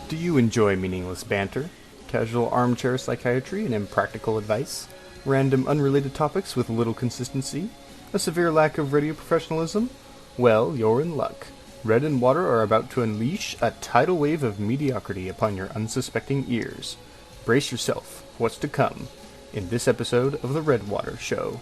Do you enjoy meaningless banter, casual armchair psychiatry and impractical advice, random unrelated topics with little consistency, a severe lack of radio professionalism? Well, you're in luck. Red and Water are about to unleash a tidal wave of mediocrity upon your unsuspecting ears. Brace yourself for what's to come in this episode of the Redwater Show.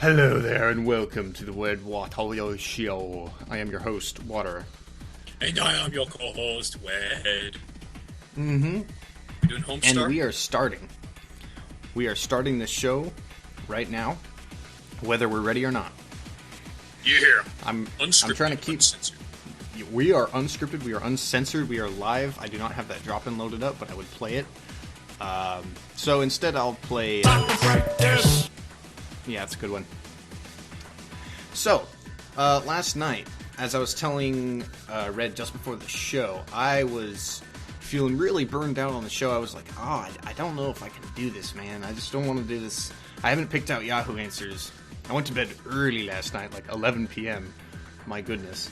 Hello there, and welcome to the Redwater Show. I am your host, Water. And I am your co-host, Wed. Mm-hmm. You doing Homestar? And we are starting. We are starting this show right now, whether we're ready or not. Yeah. I'm Unscripted, trying to keep... uncensored. We are unscripted, we are uncensored, we are live. I do not have that drop-in loaded up, but I would play it. So instead I'll play... Practice. Yeah, it's a good one. So, last night, as I was telling Red just before the show, I was feeling really burned out on the show. I was like, I don't know if I can do this, man. I just don't want to do this. I haven't picked out Yahoo Answers. I went to bed early last night, like 11 p.m. My goodness.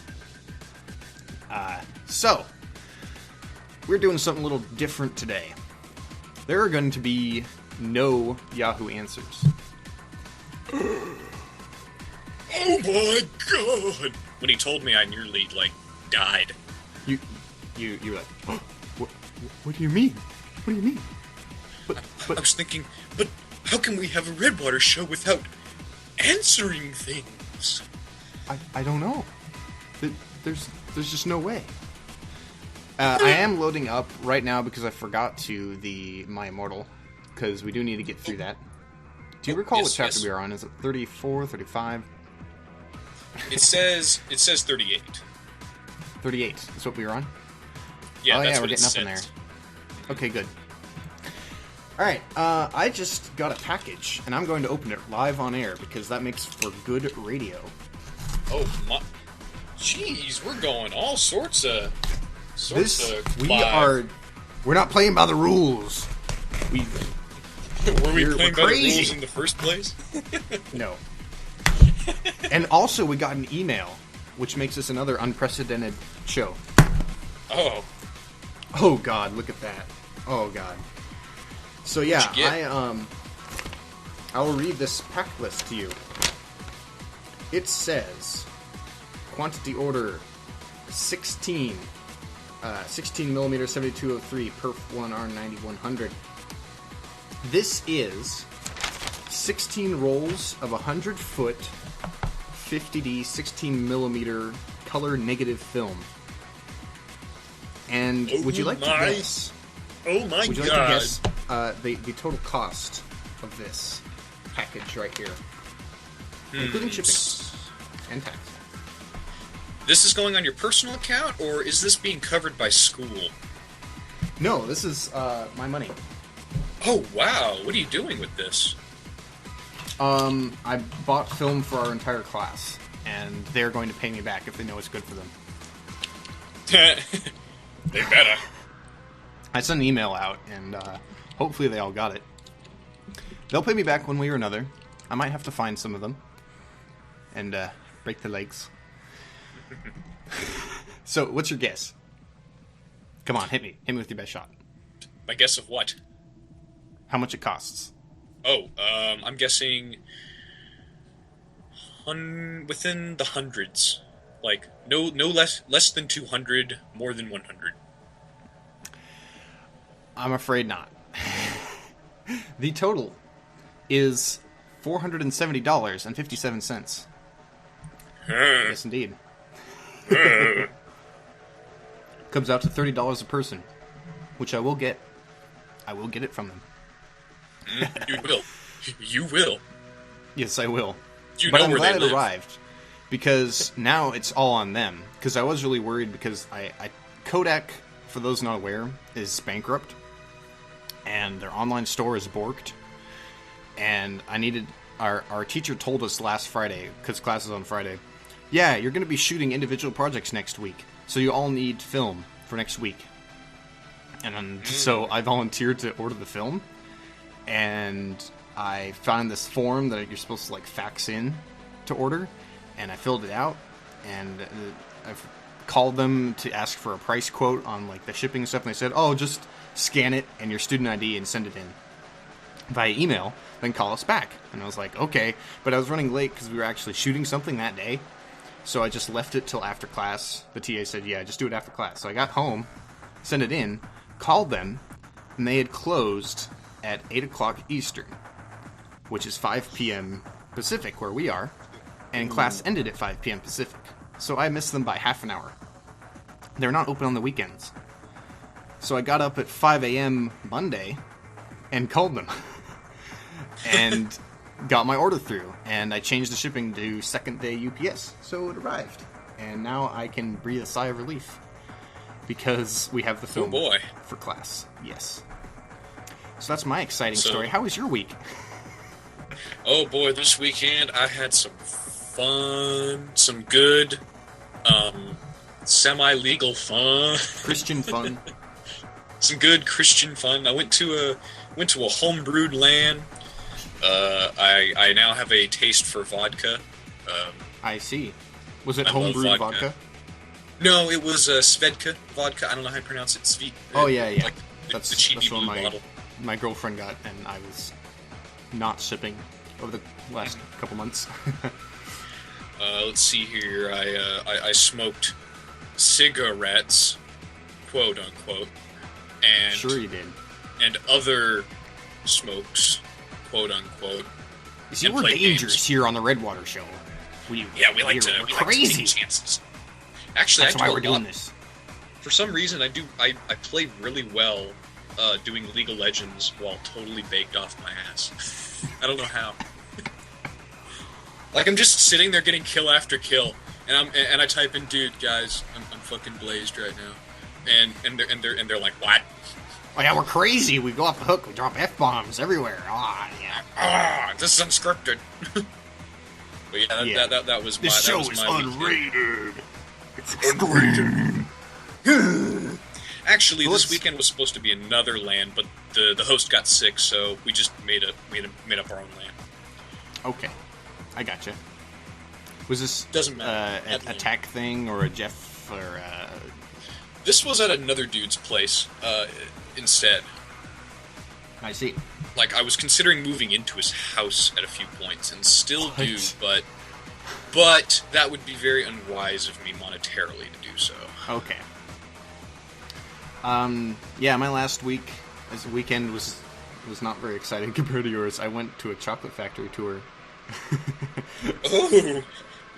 So, we're doing something a little different today. There are going to be no Yahoo Answers. Oh my god! When he told me, I nearly, died. You were like, oh, what do you mean? What do you mean? But I was thinking, but how can we have a Redwater show without answering things? I don't know. There's just no way. I am loading up right now because I forgot to the My Immortal, because we do need to get through that. Do you recall what chapter we are on? Is it 34, 35? It says 38. 38 is what we were on? Yeah, that's we're what getting it up in there. says. Okay, good. Alright, I just got a package, and I'm going to open it live on air, because that makes for good radio. Oh my... Jeez, we're going all sorts of We're not playing by the rules. Were we playing by the crazy. rules in the first place? No. And also, we got an email, which makes this another unprecedented show. Oh. Oh God, look at that. Oh God. So yeah, I will read this pack list to you. It says quantity order 16 millimeter 7203 perf 1R 9100. This is 16 rolls of 100-foot 50D 16mm color negative film. And would you like to guess? Oh my god! Would you like to guess the total cost of this package right here, including shipping and tax? This is going on your personal account, or is this being covered by school? No, this is my money. Oh wow! What are you doing with this? I bought film for our entire class, and they're going to pay me back if they know it's good for them. They better. I sent an email out, and hopefully they all got it. They'll pay me back one way or another. I might have to find some of them and break their legs. So, what's your guess? Come on, hit me. Hit me with your best shot. My guess of what? How much it costs. Oh, I'm guessing within the hundreds. Like, no less than 200, more than 100. I'm afraid not. The total is $470.57. Yes, indeed. Comes out to $30 a person, which I will get. I will get it from them. You will. You will. Yes, I will. But I'm glad it arrived, because now it's all on them. Because I was really worried, because Kodak, for those not aware, is bankrupt, and their online store is borked, and I needed our teacher told us last Friday, because class is on Friday, yeah, you're going to be shooting individual projects next week, so you all need film for next week. And so I volunteered to order the film, and I found this form that you're supposed to, like, fax in to order, and I filled it out, and I've called them to ask for a price quote on, like, the shipping and stuff, and they said, oh, just scan it and your student ID and send it in via email, then call us back. And I was like, okay, but I was running late because we were actually shooting something that day, so I just left it till after class. The TA said, yeah, just do it after class. So I got home, sent it in, called them, and they had closed at 8 o'clock Eastern, which is 5 p.m. Pacific, where we are, and class ended at 5 p.m. Pacific. So I missed them by half an hour. They're not open on the weekends. So I got up at 5 a.m. Monday and called them and got my order through. And I changed the shipping to second day UPS. So it arrived. And now I can breathe a sigh of relief because we have the film for class. Yes. So that's my exciting story. How was your week? Oh boy, this weekend I had some fun, some good, semi-legal fun. Christian fun. Some good Christian fun. I went to a homebrewed land. I now have a taste for vodka. I see. Was it homebrewed vodka? No, it was Svedka vodka. I don't know how you pronounce it. Oh yeah. Like that's the cheapy blue what bottle. my girlfriend got, and I was not shipping over the last couple months. Let's see here. I smoked cigarettes, quote unquote, and sure you did. And other smokes, quote unquote. You see, we're dangerous here on the Redwater Show. We like to take chances. Actually, that's why we're doing this. For some reason, I play really well doing League of Legends while totally baked off my ass. I don't know how. Like, I'm just sitting there getting kill after kill, and I type in, dude, guys, I'm fucking blazed right now, and they're like, what? Oh yeah, we're crazy. We go off the hook. We drop F-bombs everywhere. Yeah. This is unscripted. But yeah, that was this my. This show is unrated. It's unrated. Actually, this weekend was supposed to be another land, but the host got sick, so we just made up our own land. Okay, I gotcha. Was this doesn't matter a tech thing or a Jeff or? This was at another dude's place instead. I see. Like, I was considering moving into his house at a few points, and still do, but that would be very unwise of me monetarily to do so. Okay. Yeah, my last week as a weekend was not very exciting compared to yours. I went to a chocolate factory tour. Oh!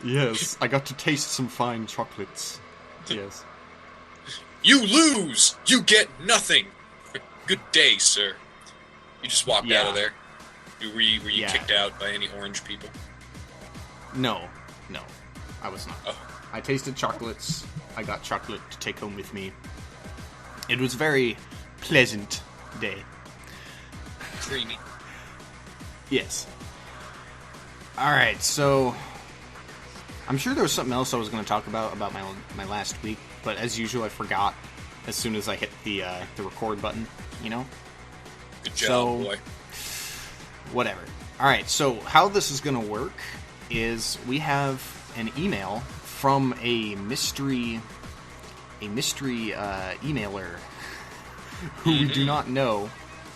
Yes, I got to taste some fine chocolates. Yes. You lose! You get nothing! Good day, sir. You just walked out of there. Were you kicked out by any orange people? No, I was not. Oh. I tasted chocolates. I got chocolate to take home with me. It was a very pleasant day. Creamy. Yes. Alright, so I'm sure there was something else I was going to talk about my last week, but as usual I forgot as soon as I hit the record button, you know? Good job, boy. Whatever. Alright, so how this is going to work is we have an email from a mystery emailer who we do not know.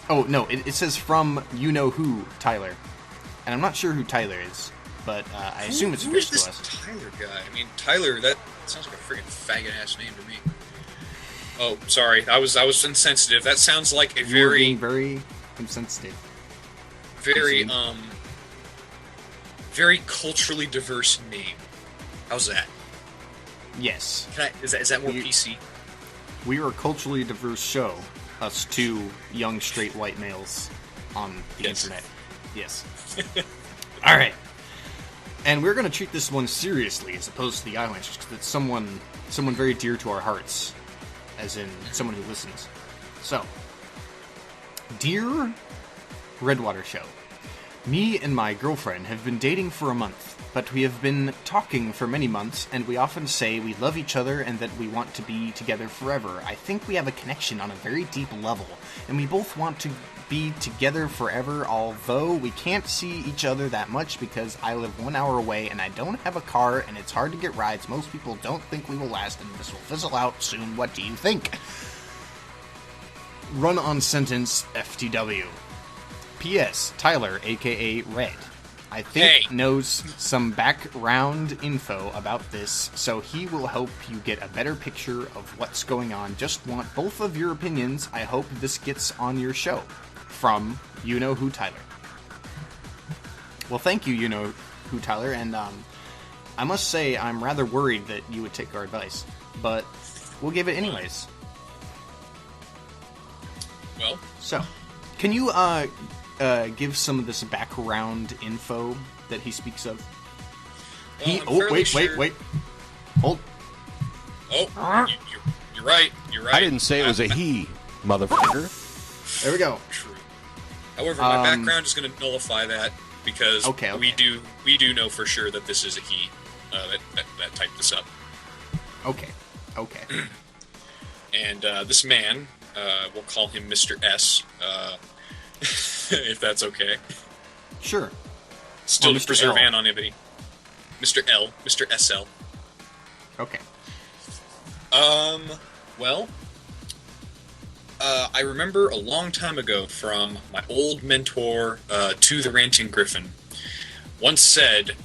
Oh, no, it says from you-know-who, Tyler. And I'm not sure who Tyler is, but I assume it's addressed to us. Who is this Tyler guy? I mean, Tyler, that sounds like a freaking faggot-ass name to me. Oh, sorry, I was insensitive. That sounds like a You're being very insensitive. Very, very culturally diverse name. How's that? Yes. Is that more PC? We are a culturally diverse show. Us two young straight white males on the internet. Yes. All right. And we're going to treat this one seriously as opposed to the Islanders, because it's someone very dear to our hearts, as in someone who listens. So, dear Redwater Show, Me and my girlfriend have been dating for a month, but we have been talking for many months, and we often say we love each other and that we want to be together forever. I think we have a connection on a very deep level, and we both want to be together forever, although we can't see each other that much because I live 1 hour away and I don't have a car and it's hard to get rides. Most people don't think we will last and this will fizzle out soon. What do you think? Run-on sentence FTW. P.S. Tyler, a.k.a. Red, I think knows some background info about this, so he will help you get a better picture of what's going on. Just want both of your opinions. I hope this gets on your show. From You-Know-Who Tyler. Well, thank you, You-Know-Who Tyler, and I must say I'm rather worried that you would take our advice, but we'll give it anyways. Well, so, can you give some of this background info that he speaks of? Well, wait. Hold. Oh, you're right. You're right. I didn't say it was a he, motherfucker. There we go. True. However, my background is going to nullify that because we do know for sure that this is a he that typed this up. Okay. And this man, we'll call him Mr. S, if that's okay. Sure. Still to preserve anonymity. Mr. L, Mr. SL. Okay. Well, I remember a long time ago from my old mentor, to the Ranting Griffin, once said,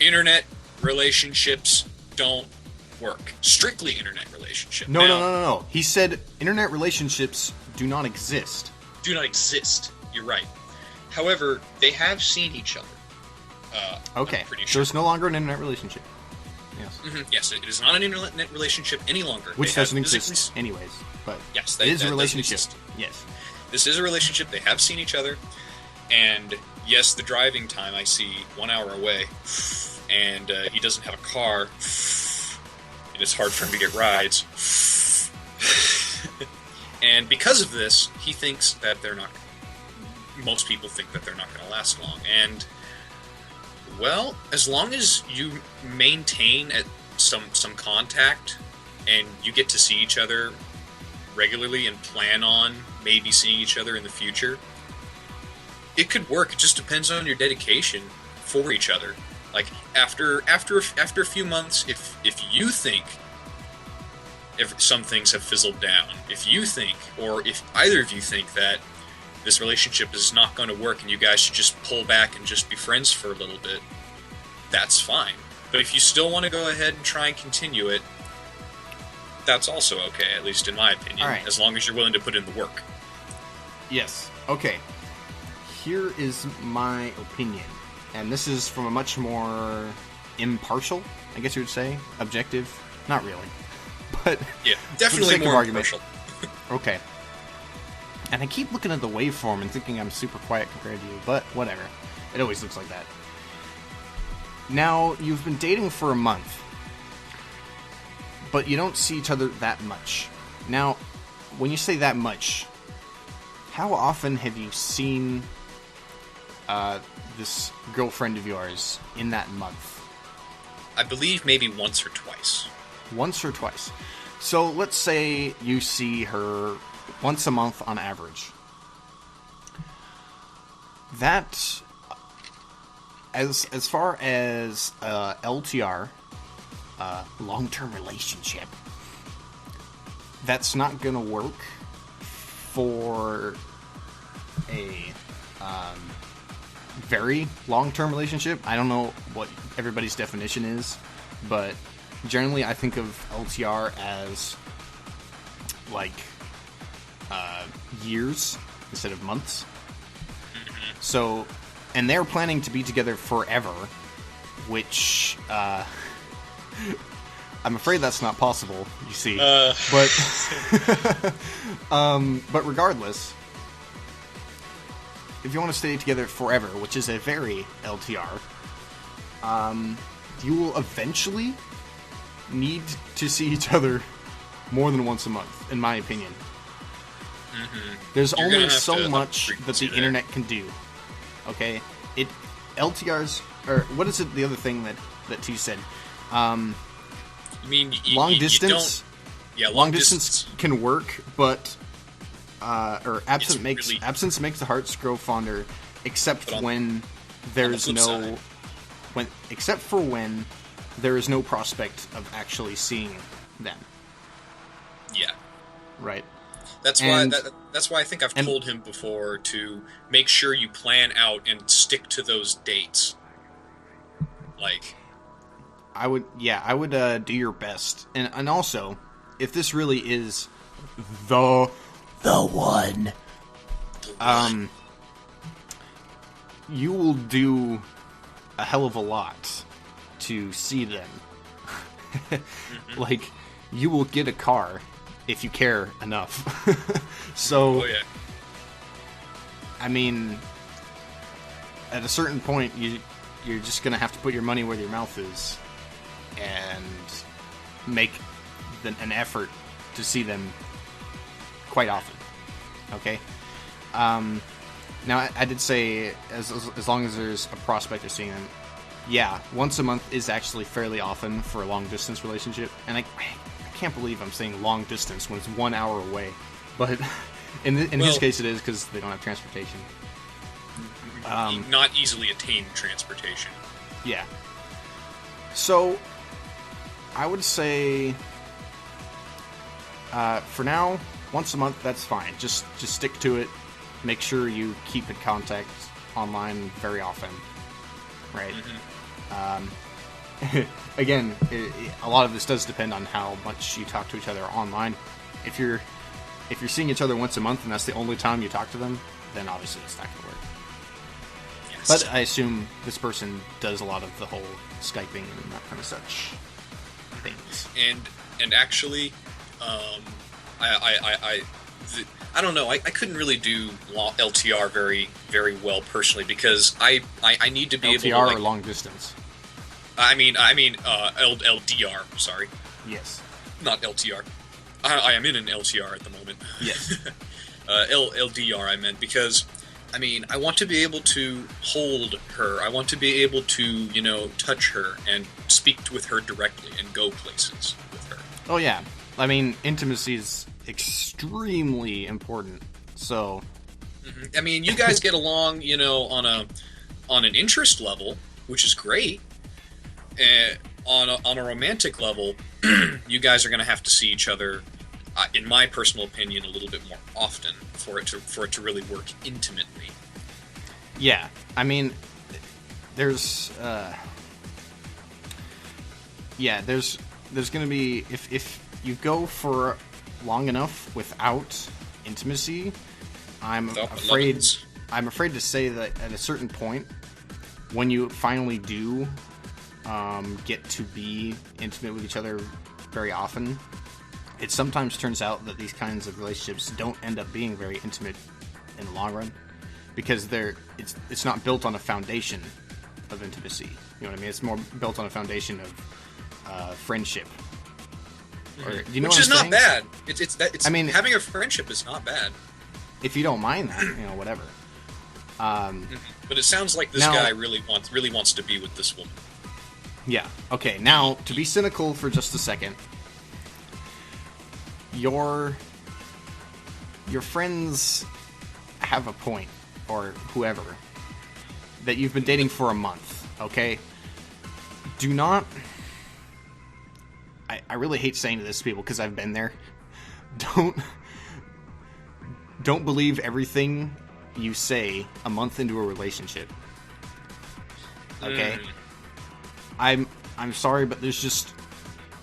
internet relationships don't work. Strictly internet relationship. No. He said internet relationships do not exist. Do not exist. You're right. However, they have seen each other. Okay. I'm pretty So sure. it's no longer an internet relationship. Yes. Mm-hmm. Yes, it is not an internet relationship any longer. Which doesn't exist anyways. But yes, it is a relationship. Yes. This is a relationship. They have seen each other. And yes, the driving time I see 1 hour away. And he doesn't have a car. And it's hard for him to get rides. And because of this, he thinks that they're not... Most people think that they're not going to last long. And, well, as long as you maintain some contact and you get to see each other regularly and plan on maybe seeing each other in the future, it could work. It just depends on your dedication for each other. Like, after a few months, if you think some things have fizzled down, if you think, or if either of you think that this relationship is not going to work and you guys should just pull back and just be friends for a little bit, that's fine. But if you still want to go ahead and try and continue it, that's also okay, at least in my opinion, right. As long as you're willing to put in the work. Yes. Okay. Here is my opinion. And this is from a much more impartial, I guess you would say, objective. Not really. But yeah, definitely more impartial. Okay. And I keep looking at the waveform and thinking I'm super quiet compared to you, but whatever. It always looks like that. Now, you've been dating for a month, but you don't see each other that much. Now, when you say that much, how often have you seen this girlfriend of yours in that month? I believe maybe once or twice. Once or twice. So let's say you see her once a month on average. That, as far as LTR, long-term relationship, that's not gonna work for a very long-term relationship. I don't know what everybody's definition is, but generally I think of LTR as like years instead of months. So, and they're planning to be together forever, which I'm afraid that's not possible, you see. But but regardless, if you want to stay together forever, which is a very LTR, you will eventually need to see each other more than once a month, in my opinion. There's only so much that the internet can do. Okay? it LTRs, or what is it? The other thing that T said. I mean, long distance. Long distance can work, but absence makes the hearts grow fonder, except when there's no except for when there is no prospect of actually seeing them. Yeah. Right. That's why I think I've told him before to make sure you plan out and stick to those dates. Like, I would do your best, and also, if this really is the one, you will do a hell of a lot to see them. Like, you will get a car if you care enough. So, oh yeah. I mean, at a certain point, you're just gonna have to put your money where your mouth is and make an effort to see them quite often. Okay. Now I did say as long as there's a prospect of seeing them. Yeah, once a month is actually fairly often for a long distance relationship, and I can't believe I'm saying long distance when it's 1 hour away. But in his case, it is because they don't have transportation. Not easily attained transportation. Yeah. So, I would say, for now, once a month, that's fine. Just stick to it. Make sure you keep in contact online very often. Right? Again, a lot of this does depend on how much you talk to each other online. If you're seeing each other once a month and that's the only time you talk to them, then obviously it's not going to work. Yes. But I assume this person does a lot of the whole Skyping and that kind of such things. And actually, I don't know. I couldn't really do LTR very, very well personally because I need to be LTR able to, like, or long distance. I mean LDR. Sorry. Yes. Not LTR. I am in an LTR at the moment. Yes. LDR I meant because, I mean, I want to be able to hold her. I want to be able to, touch her and speak with her directly and go places with her. Oh yeah. I mean, intimacy is extremely important. So, I mean, you guys get along, on an interest level, which is great. On a romantic level, you guys are going to have to see each other, in my personal opinion, a little bit more often for it to really work intimately. Yeah, I mean, there's going to be if you go for long enough without intimacy, I'm afraid to say that at a certain point, when you finally do get to be intimate with each other very often, it sometimes turns out that these kinds of relationships don't end up being very intimate in the long run because it's not built on a foundation of intimacy. You know what I mean? It's more built on a foundation of friendship. Or, do you know Which what is I'm not saying? bad. I mean, having a friendship is not bad. If you don't mind that, whatever. But it sounds like this guy really wants to be with this woman. Yeah. Okay. Now, to be cynical for just a second, your friends have a point, or whoever, that you've been dating for a month. Okay. Do not. I really hate saying this to people because I've been there. Don't believe everything you say a month into a relationship. Okay? I'm sorry, but there's just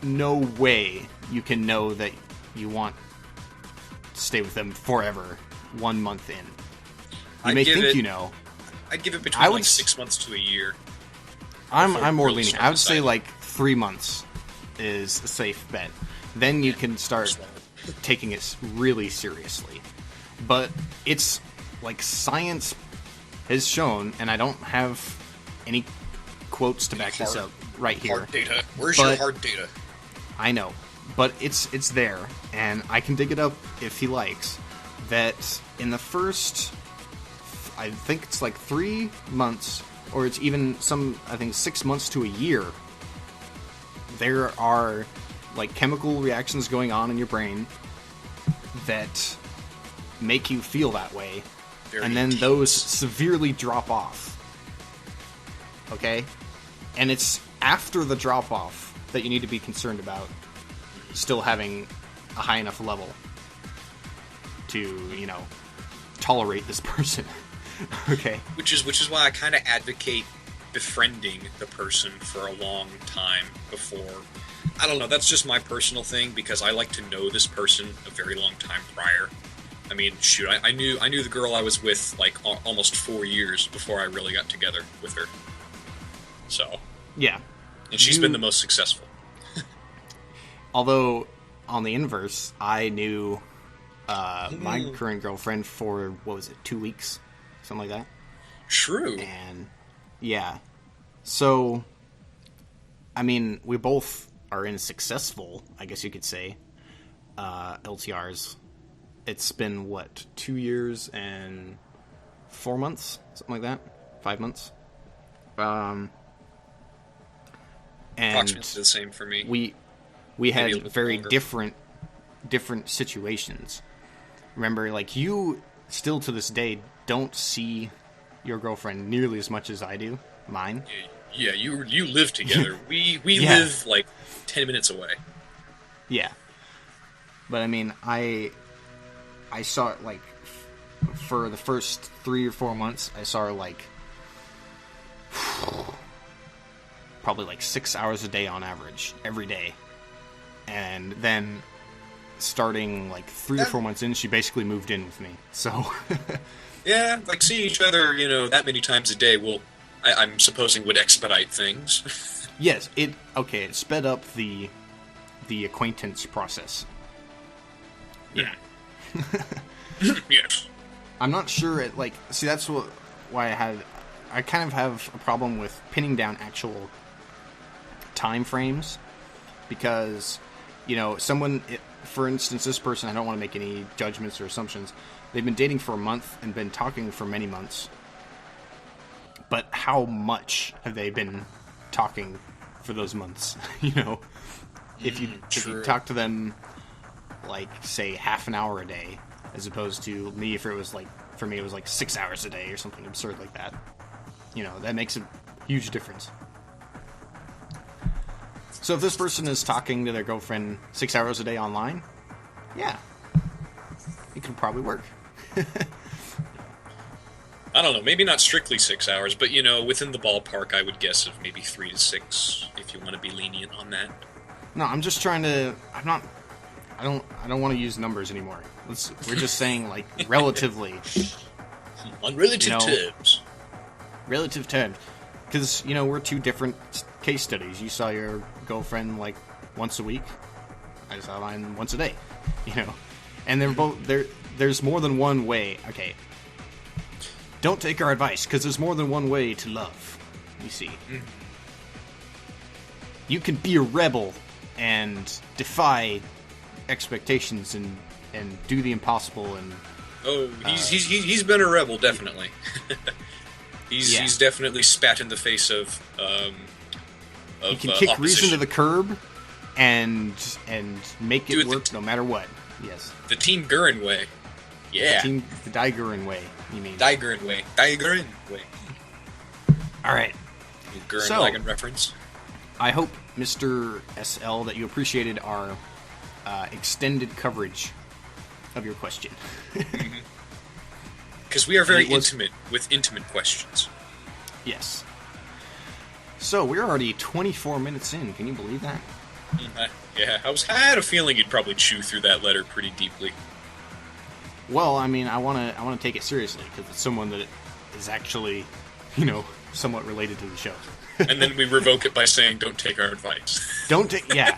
no way you can know that you want to stay with them forever 1 month in. You may think you know. I'd give it between 6 months to a year. I'm more lenient. I would say like 3 months is a safe bet. Then you can start taking it really seriously. But it's like science has shown, and I don't have any quotes to back this up right here. Hard data. Where's your hard data? I know, but it's there, and I can dig it up if he likes. That in the first, I think it's like 3 months or it's even I think 6 months to a year, there are like chemical reactions going on in your brain that make you feel that way, and then those severely drop off. Okay? And it's after the drop off that you need to be concerned about still having a high enough level to, tolerate this person. Okay? Which is why I kind of advocate befriending the person for a long time before. I don't know, that's just my personal thing, because I like to know this person a very long time prior. I mean, shoot, I knew the girl I was with like almost 4 years before I really got together with her. So, yeah. And she's been the most successful. Although, on the inverse, I knew my current girlfriend for, 2 weeks? Something like that. True. And, yeah. So, I mean, we both are in successful, I guess you could say, LTRs. It's been, 2 years and 4 months? Something like that? 5 months? And approximately the same for me. We had very longer. different situations. Remember, like, you still to this day don't see your girlfriend nearly as much as I do mine. Yeah, you live together. We Yeah. live like 10 minutes away. Yeah. But I mean, I saw it like for the first 3 or 4 months, I saw her like probably like 6 hours a day on average every day. And then starting like 3 or 4 months in, she basically moved in with me. So Yeah, like seeing each other, that many times a day I'm supposing would expedite things. yes, it sped up the acquaintance process. Yeah. Yes. I'm not sure that's why I kind of have a problem with pinning down actual time frames, because for instance, this person, I don't want to make any judgments or assumptions, they've been dating for a month and been talking for many months, but how much have they been talking for those months? If you talk to them like, say, half an hour a day, as opposed to me, for me it was like 6 hours a day or something absurd like that, that makes a huge difference. So if this person is talking to their girlfriend 6 hours a day online, yeah, it could probably work. I don't know, maybe not strictly 6 hours, but within the ballpark, I would guess of maybe 3 to 6, if you want to be lenient on that. No, I'm just trying to. I don't want to use numbers anymore. We're just saying like relatively. On relative terms. Relative terms, because we're two different case studies. You saw your girlfriend like once a week. I saw mine once a day. And they're both there. There's more than one way. Okay. Don't take our advice, because there's more than one way to love. You see. You can be a rebel and defy expectations and do the impossible and. Oh, he's been a rebel, definitely. He's definitely spat in the face of he can kick opposition. reason to the curb and make it work no matter what. Yes. The Team Gurin way. Yeah. The Die Gurin way, you mean. Die Gurin way. Die Gurin way. Alright. Gurren Lagann reference. I hope, Mr. SL, that you appreciated our extended coverage of your question. Because we are very intimate with intimate questions. Yes. So, we're already 24 minutes in. Can you believe that? Yeah, I had a feeling you'd probably chew through that letter pretty deeply. Well, I mean, I want to take it seriously, because it's someone that is actually, somewhat related to the show. And then we revoke it by saying, "Don't take our advice." Don't take. Yeah.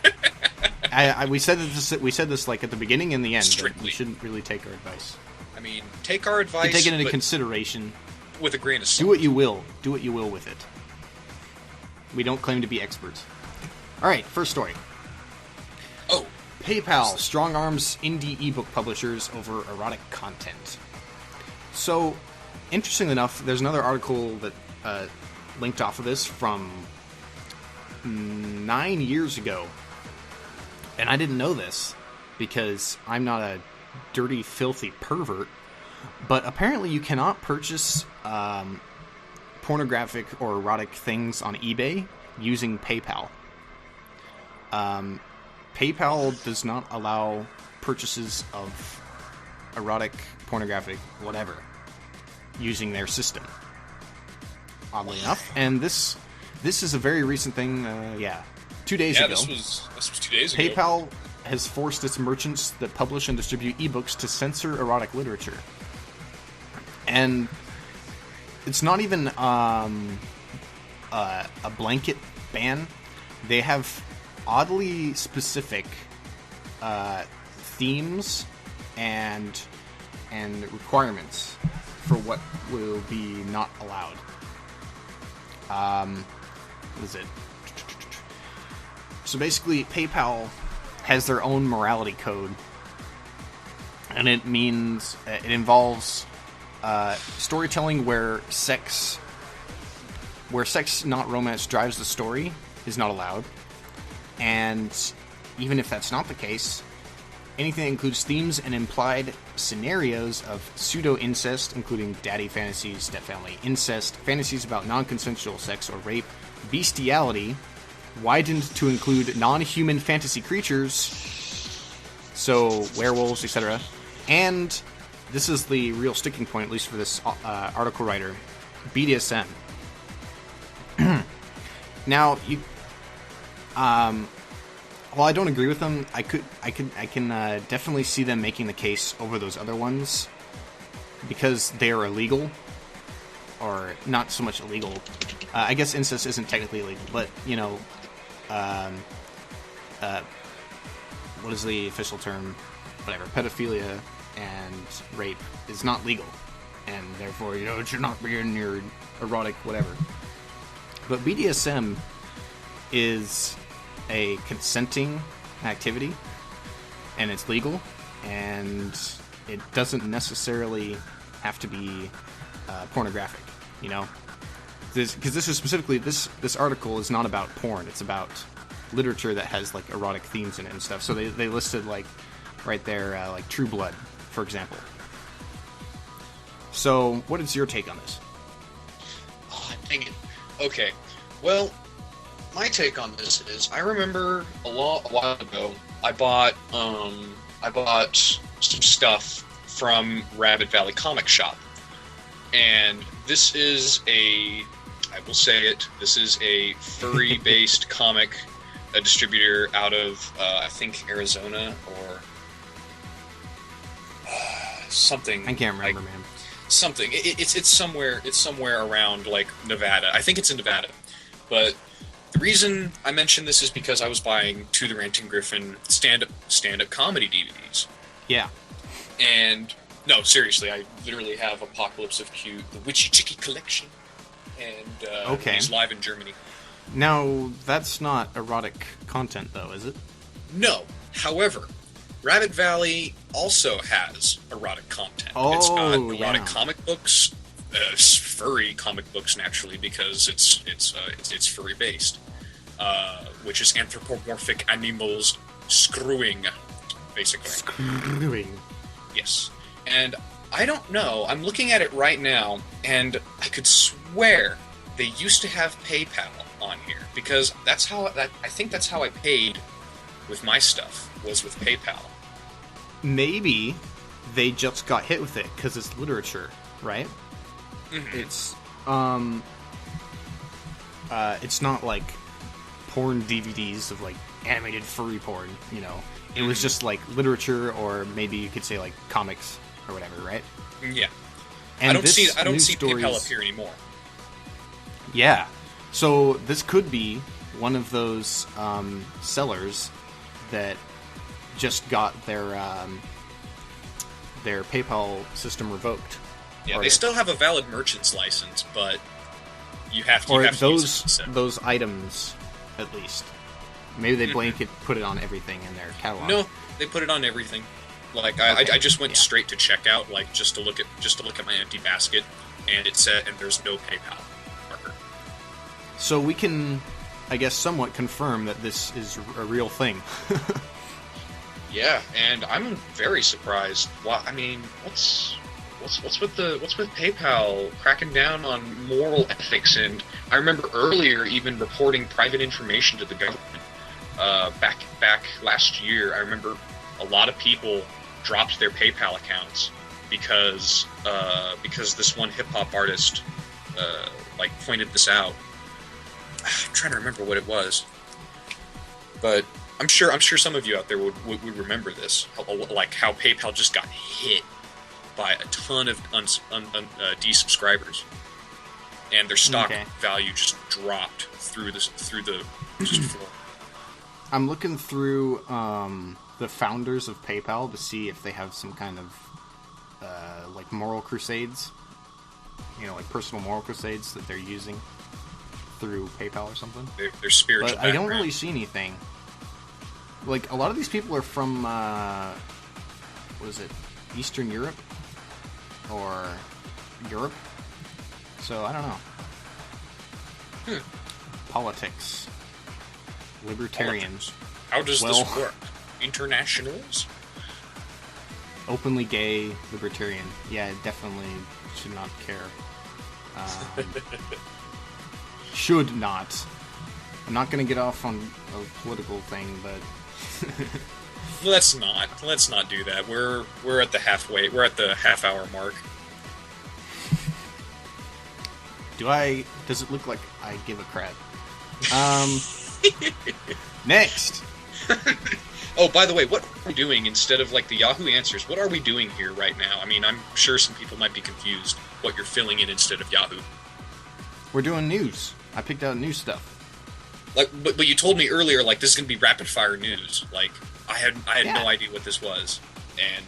We said this like at the beginning and the end. Strictly. We shouldn't really take our advice. I mean, take our advice. Take it into consideration. With a grain of salt. Do what you will. Do what you will with it. We don't claim to be experts. All right, first story. Oh. PayPal strong arms indie ebook publishers over erotic content. So, interestingly enough, there's another article that linked off of this from 9 years ago. And I didn't know this because I'm not a dirty, filthy pervert. But apparently you cannot purchase pornographic or erotic things on eBay using PayPal. PayPal does not allow purchases of erotic, pornographic, whatever, using their system. Oddly enough. And this is a very recent thing, 2 days ago. This was 2 days ago. PayPal has forced its merchants that publish and distribute ebooks to censor erotic literature. And it's not even a blanket ban. They have oddly specific themes and requirements for what will be not allowed. What is it? So basically, PayPal has their own morality code, and it involves storytelling where sex, not romance, drives the story is not allowed. And even if that's not the case, anything that includes themes and implied scenarios of pseudo-incest, including daddy fantasies, stepfamily, incest, fantasies about non-consensual sex or rape, bestiality, widened to include non-human fantasy creatures, so werewolves, etc. And this is the real sticking point, at least for this article writer, BDSM. Now, while I don't agree with them, I can definitely see them making the case over those other ones because they are illegal, or not so much illegal. I guess incest isn't technically illegal, but what is the official term? Whatever, pedophilia and rape is not legal, and therefore it should not be in your erotic whatever. But BDSM is a consenting activity, and it's legal, and it doesn't necessarily have to be pornographic, because this is specifically, this article is not about porn, it's about literature that has like erotic themes in it and stuff. So they listed like right there like True Blood, for example. So what is your take on this? Oh, dang it. Okay, well, my take on this is, I remember a while ago, I bought some stuff from Rabbit Valley Comic Shop, and this is I will say it, this is a furry-based comic, a distributor out of, I think, Arizona, or something. I can't remember, man. Something. It's somewhere around, like, Nevada. I think it's in Nevada. But the reason I mention this is because I was buying To the Ranting Griffin stand-up comedy DVDs. Yeah. And, no, seriously, I literally have Apocalypse of Q, the Witchy Chicky Collection, and he's live in Germany. Now, that's not erotic content, though, is it? No. However, Rabbit Valley also has erotic content. Oh, it's got erotic comic books, furry comic books, naturally, because it's furry based, which is anthropomorphic animals screwing, basically. Screwing. Yes, and I don't know. I'm looking at it right now, and I could swear they used to have PayPal on here, because I think that's how I paid with my stuff, was with PayPal. Maybe they just got hit with it because it's literature, right? Mm-hmm. It's not like porn DVDs of like animated furry porn, It was just like literature, or maybe you could say like comics or whatever, right? Yeah. And I don't see PayPal up here anymore. Yeah. So this could be one of those sellers that just got their PayPal system revoked. Yeah, they still have a valid merchant's license, but you have to. Or use those items, at least. Maybe they blanket put it on everything in their catalog. No, they put it on everything. Like I just went straight to checkout, like just to look at my empty basket, and it said, and there's no PayPal marker. So we can, I guess, somewhat confirm that this is a real thing. Yeah, and I'm very surprised. Well, I mean, what's with PayPal cracking down on moral ethics? And I remember earlier even reporting private information to the government. Back last year, I remember a lot of people dropped their PayPal accounts because this one hip hop artist pointed this out. I'm trying to remember what it was, but I'm sure some of you out there would remember this, like how PayPal just got hit by a ton of desubscribers, and their stock value just dropped through the floor. I'm looking through the founders of PayPal to see if they have some kind of moral crusades, like personal moral crusades that they're using through PayPal or something. Their spiritual But I don't really see anything. Like, a lot of these people are from, Eastern Europe? Or Europe? So, I don't know. Politics. Libertarians. How does this work? Internationals? Openly gay, libertarian. Yeah, definitely should not care. Should not. I'm not going to get off on a political thing, but... Let's not do that. We're at the halfway. We're at the half-hour mark. Does it look like I give a crap? Next. Oh, by the way, what are we doing instead of the Yahoo Answers? What are we doing here right now? I mean, I'm sure some people might be confused what you're filling in instead of Yahoo. We're doing news. I picked out news stuff. But you told me earlier, this is gonna be rapid fire news. I had no idea what this was, and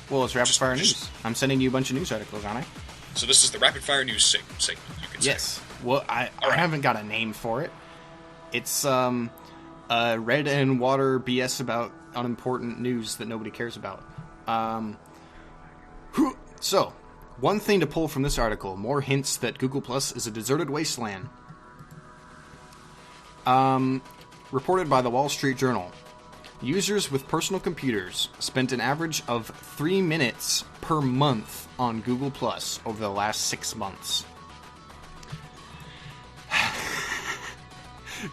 well, it's rapid fire news. I'm sending you a bunch of news articles, aren't I? So this is the rapid fire news segment. You can say. Yes. Well, I haven't got a name for it. It's red and water BS about unimportant news that nobody cares about. So, one thing to pull from this article: more hints that Google Plus is a deserted wasteland. Reported by the Wall Street Journal. Users with personal computers spent an average of 3 minutes per month on Google Plus over the last 6 months.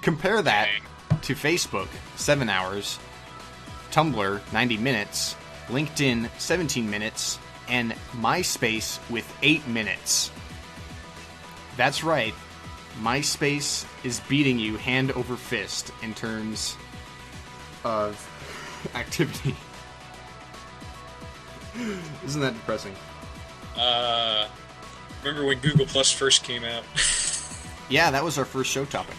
Compare that to Facebook, 7 hours, Tumblr, 90 minutes, LinkedIn, 17 minutes, and MySpace with 8 minutes. That's right. MySpace is beating you hand over fist in terms of activity. Isn't that depressing? Remember when Google Plus first came out? Yeah, that was our first show topic.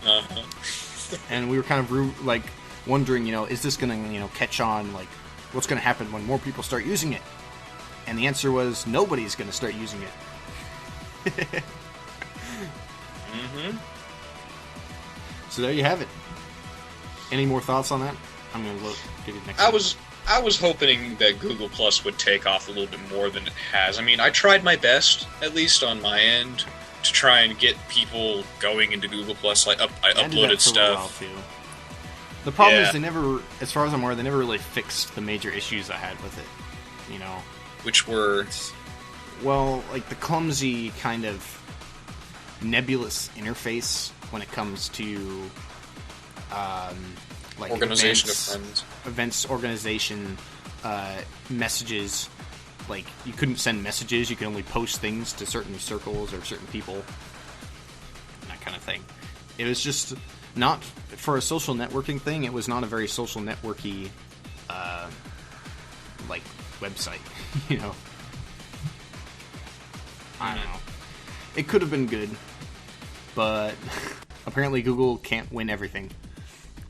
Uh-huh. And we were kind of wondering, is this going to, catch on? What's going to happen when more people start using it? And the answer was nobody's going to start using it. Mm-hmm. So there you have it. Any more thoughts on that? I'm going to give you the next one. I was hoping that Google Plus would take off a little bit more than it has. I mean, I tried my best, at least on my end, to try and get people going into Google Plus. I uploaded stuff. The problem is they never, as far as I'm aware, they never really fixed the major issues I had with it. Which were? Well, the clumsy kind of nebulous interface when it comes to organization of friends, events organization, messages. You couldn't send messages; you could only post things to certain circles or certain people, that kind of thing. It was just not for a social networking thing. It was not a very social networky website. I don't know. It could have been good, but apparently Google can't win everything,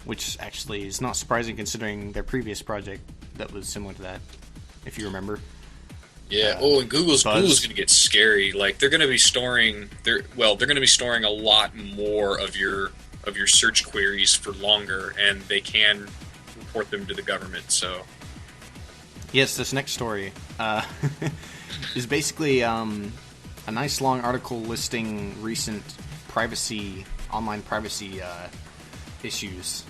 which actually is not surprising considering their previous project that was similar to that, if you remember. Yeah. And Google's going to get scary. They're going to be storing they're going to be storing a lot more of your search queries for longer, and they can report them to the government. So. Yes, this next story is basically a nice long article listing recent online privacy issues.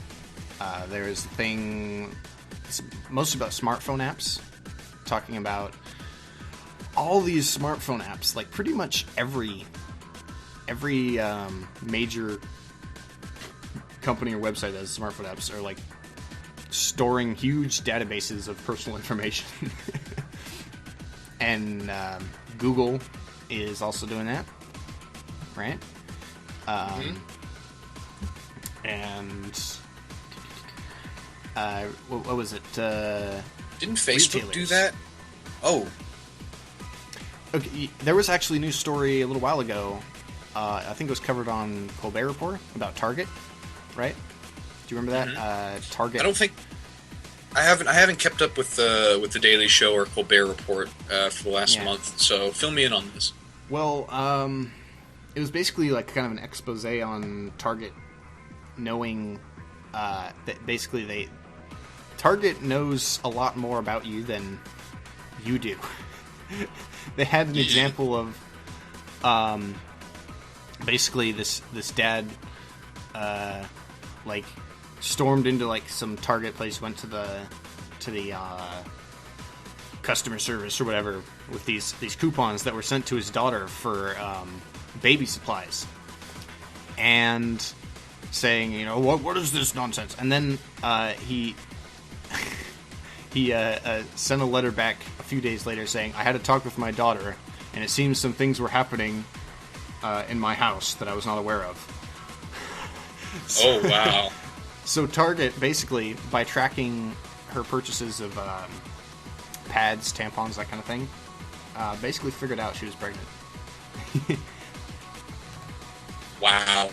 There's a thing, it's mostly about smartphone apps, talking about all these smartphone apps, like pretty much every major company or website that has smartphone apps are like storing huge databases of personal information. And Google is also doing that, right? And what was it? Didn't Facebook do retailers. that? Oh, Okay, there was actually a news story a little while ago. I think it was covered on Colbert Report about Target, right? Do you remember that? Target. I don't think I haven't kept up with the Daily Show or Colbert Report for the last month. So fill me in on this. Well, it was basically like kind of an expose on Target knowing that basically Target knows a lot more about you than you do. They had an example of basically this dad like stormed into like some Target place, went to the customer service or whatever with these coupons that were sent to his daughter for baby supplies, and saying, you know, what is this nonsense? And then he sent a letter back a few days later saying, I had a talk with my daughter, and it seems some things were happening in my house that I was not aware of. Oh, wow. So Target, basically, by tracking her purchases of pads, tampons, that kind of thing, basically figured out she was pregnant. Wow.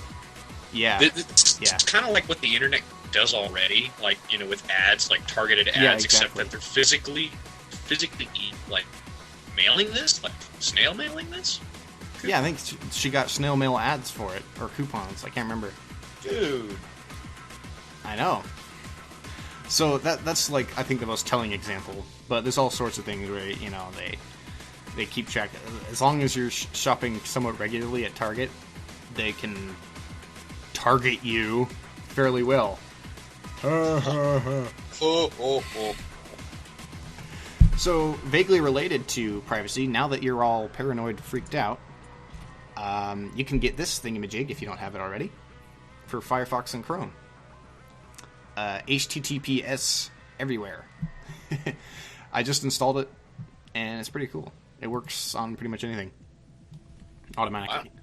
Yeah. It's kind of like what the internet does already, like, you know, with ads, like targeted ads, Yeah, except exactly. that they're physically like mailing this, like snail mailing this. Yeah, I think she got snail mail ads for it, or coupons. I can't remember. Dude. I know. So that's like, I think, the most telling example. But there's all sorts of things where, you know, they keep track. As long as you're shopping somewhat regularly at Target, they can target you fairly well. So, vaguely related to privacy, now that you're all paranoid, freaked out, you can get this thingamajig, if you don't have it already, for Firefox and Chrome. HTTPS everywhere. I just installed it, and it's pretty cool. It works on pretty much anything automatically. Wow.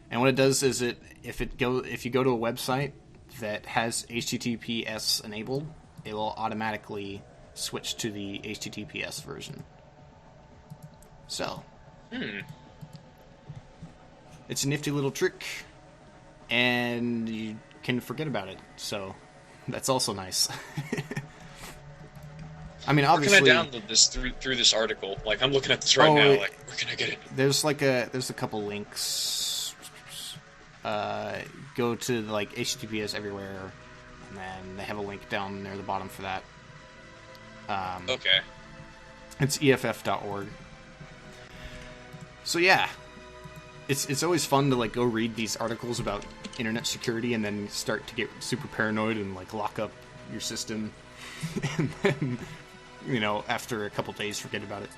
And what it does is if you go to a website that has HTTPS enabled, it will automatically switch to the HTTPS version. So, it's a nifty little trick, and you can forget about it. So, that's also nice. I mean, obviously, where can I download this through this article? Like, I'm looking at this right now. Like, where can I get it? There's a couple links. Go to like HTTPS everywhere, and then they have a link down near the bottom for that. Okay. It's EFF.org. So yeah, it's always fun to like go read these articles about internet security and then start to get super paranoid and like lock up your system, and then, you know, after a couple days, forget about it.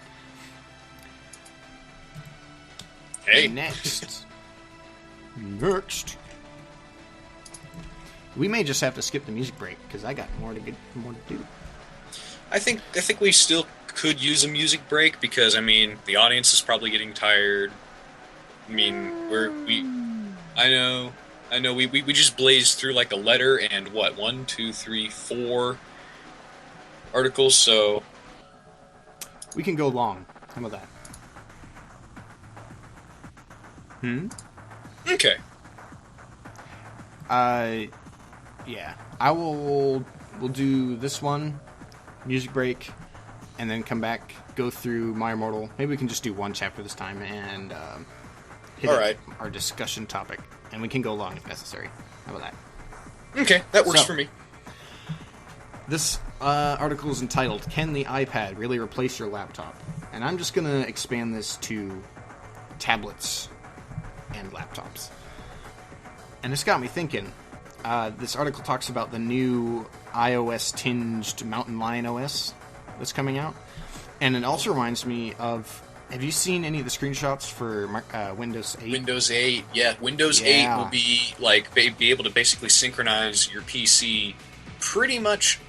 Hey. Next. We may just have to skip the music break because I got more to do. I think we still could use a music break because, I mean, the audience is probably getting tired. I mean, I know we just blazed through like a letter and what, 1, 2, 3, 4 articles, so We can go long. How about that? okay. Yeah. We'll do this one, music break, and then come back, go through My Immortal. Maybe we can just do one chapter this time and hit our discussion topic. And we can go long if necessary. How about that? Okay, that works for me. This article is entitled, Can the iPad Really Replace Your Laptop? And I'm just going to expand this to tablets and laptops. And this got me thinking. This article talks about the new iOS-tinged Mountain Lion OS that's coming out. And it also reminds me of... Have you seen any of the screenshots for Windows 8? Windows 8, yeah. Windows 8 will be, like, be able to basically synchronize your PC pretty much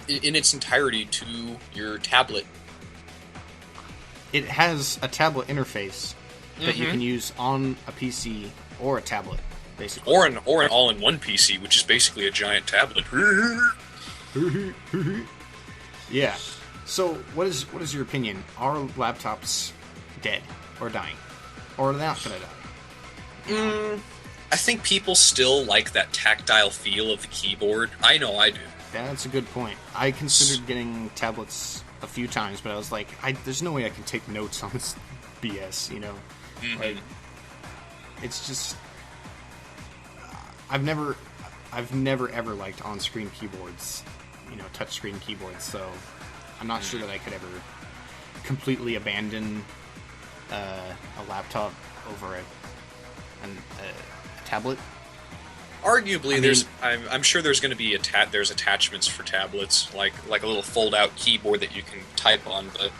in its entirety to your tablet. It has a tablet interface that you can use on a PC or a tablet, basically. Or an all-in-one PC, which is basically a giant tablet. Yeah. So, what is your opinion? Are laptops dead or dying? Or are they not going to die? I think people still like that tactile feel of the keyboard. I know I do. Yeah, that's a good point. I considered getting tablets a few times, but I was like, there's no way I can take notes on this BS, you know? Like, it's just... I've never ever liked on-screen keyboards, you know, touchscreen keyboards, so I'm not sure that I could ever completely abandon a laptop over a tablet. Arguably, I'm sure there's going to be there's attachments for tablets, like a little fold-out keyboard that you can type on, but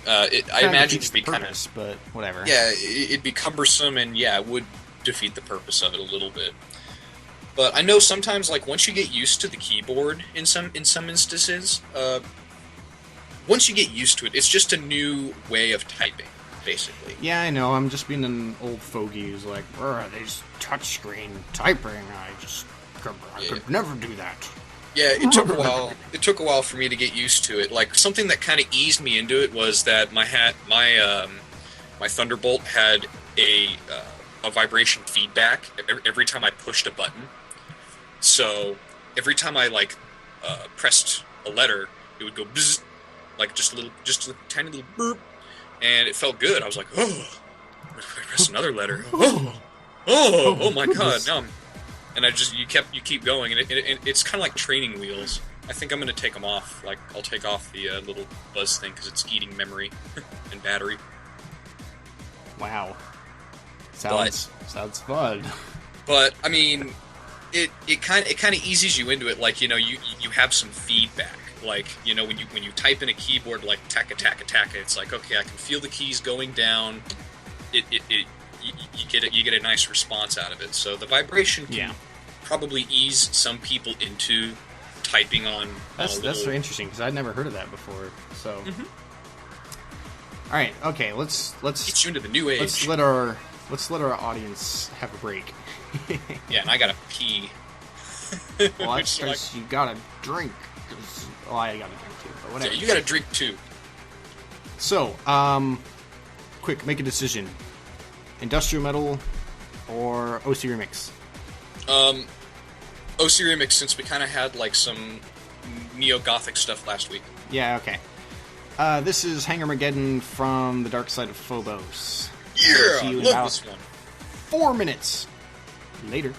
I imagine it'd be kind of... But whatever. Yeah, it'd be cumbersome, and yeah, it would defeat the purpose of it a little bit. But I know sometimes, like, once you get used to the keyboard in some instances, once you get used to it, it's just a new way of typing, basically. Yeah, I know. I'm just being an old fogey who's like, these touchscreen typing, I could never do that. Yeah, it took a while. It took a while for me to get used to it. Like, something that kind of eased me into it was that my Thunderbolt had a vibration feedback every time I pushed a button. So every time I pressed a letter, it would go bzz, like just a tiny little burp, and it felt good. I was like, oh, I pressed another letter. Oh my God! Now and you keep going, and it's kind of like training wheels. I think I'm going to take them off. Like, I'll take off the little buzz thing because it's eating memory and battery. Wow, sounds fun. But I mean, it kind of eases you into it. Like, you know, you have some feedback. Like, you know, when you type in a keyboard like taka taka taka, it's like, okay, I can feel the keys going down. You get a nice response out of it. So the vibration can probably ease some people into typing on. That's very interesting because I'd never heard of that before. So, all right, okay, let's get you into the new age. Let's let our audience have a break. Yeah, and I gotta pee. Well, that's because you gotta drink. Well, I gotta drink too, but whatever. Yeah, you gotta drink too. So, quick, make a decision. Industrial Metal or OC Remix? OC Remix, since we kind of had like some neo-gothic stuff last week. Yeah, okay. This is Hangarmageddon from the Dark Side of Phobos. Yeah, see you in love about this one. 4 minutes later.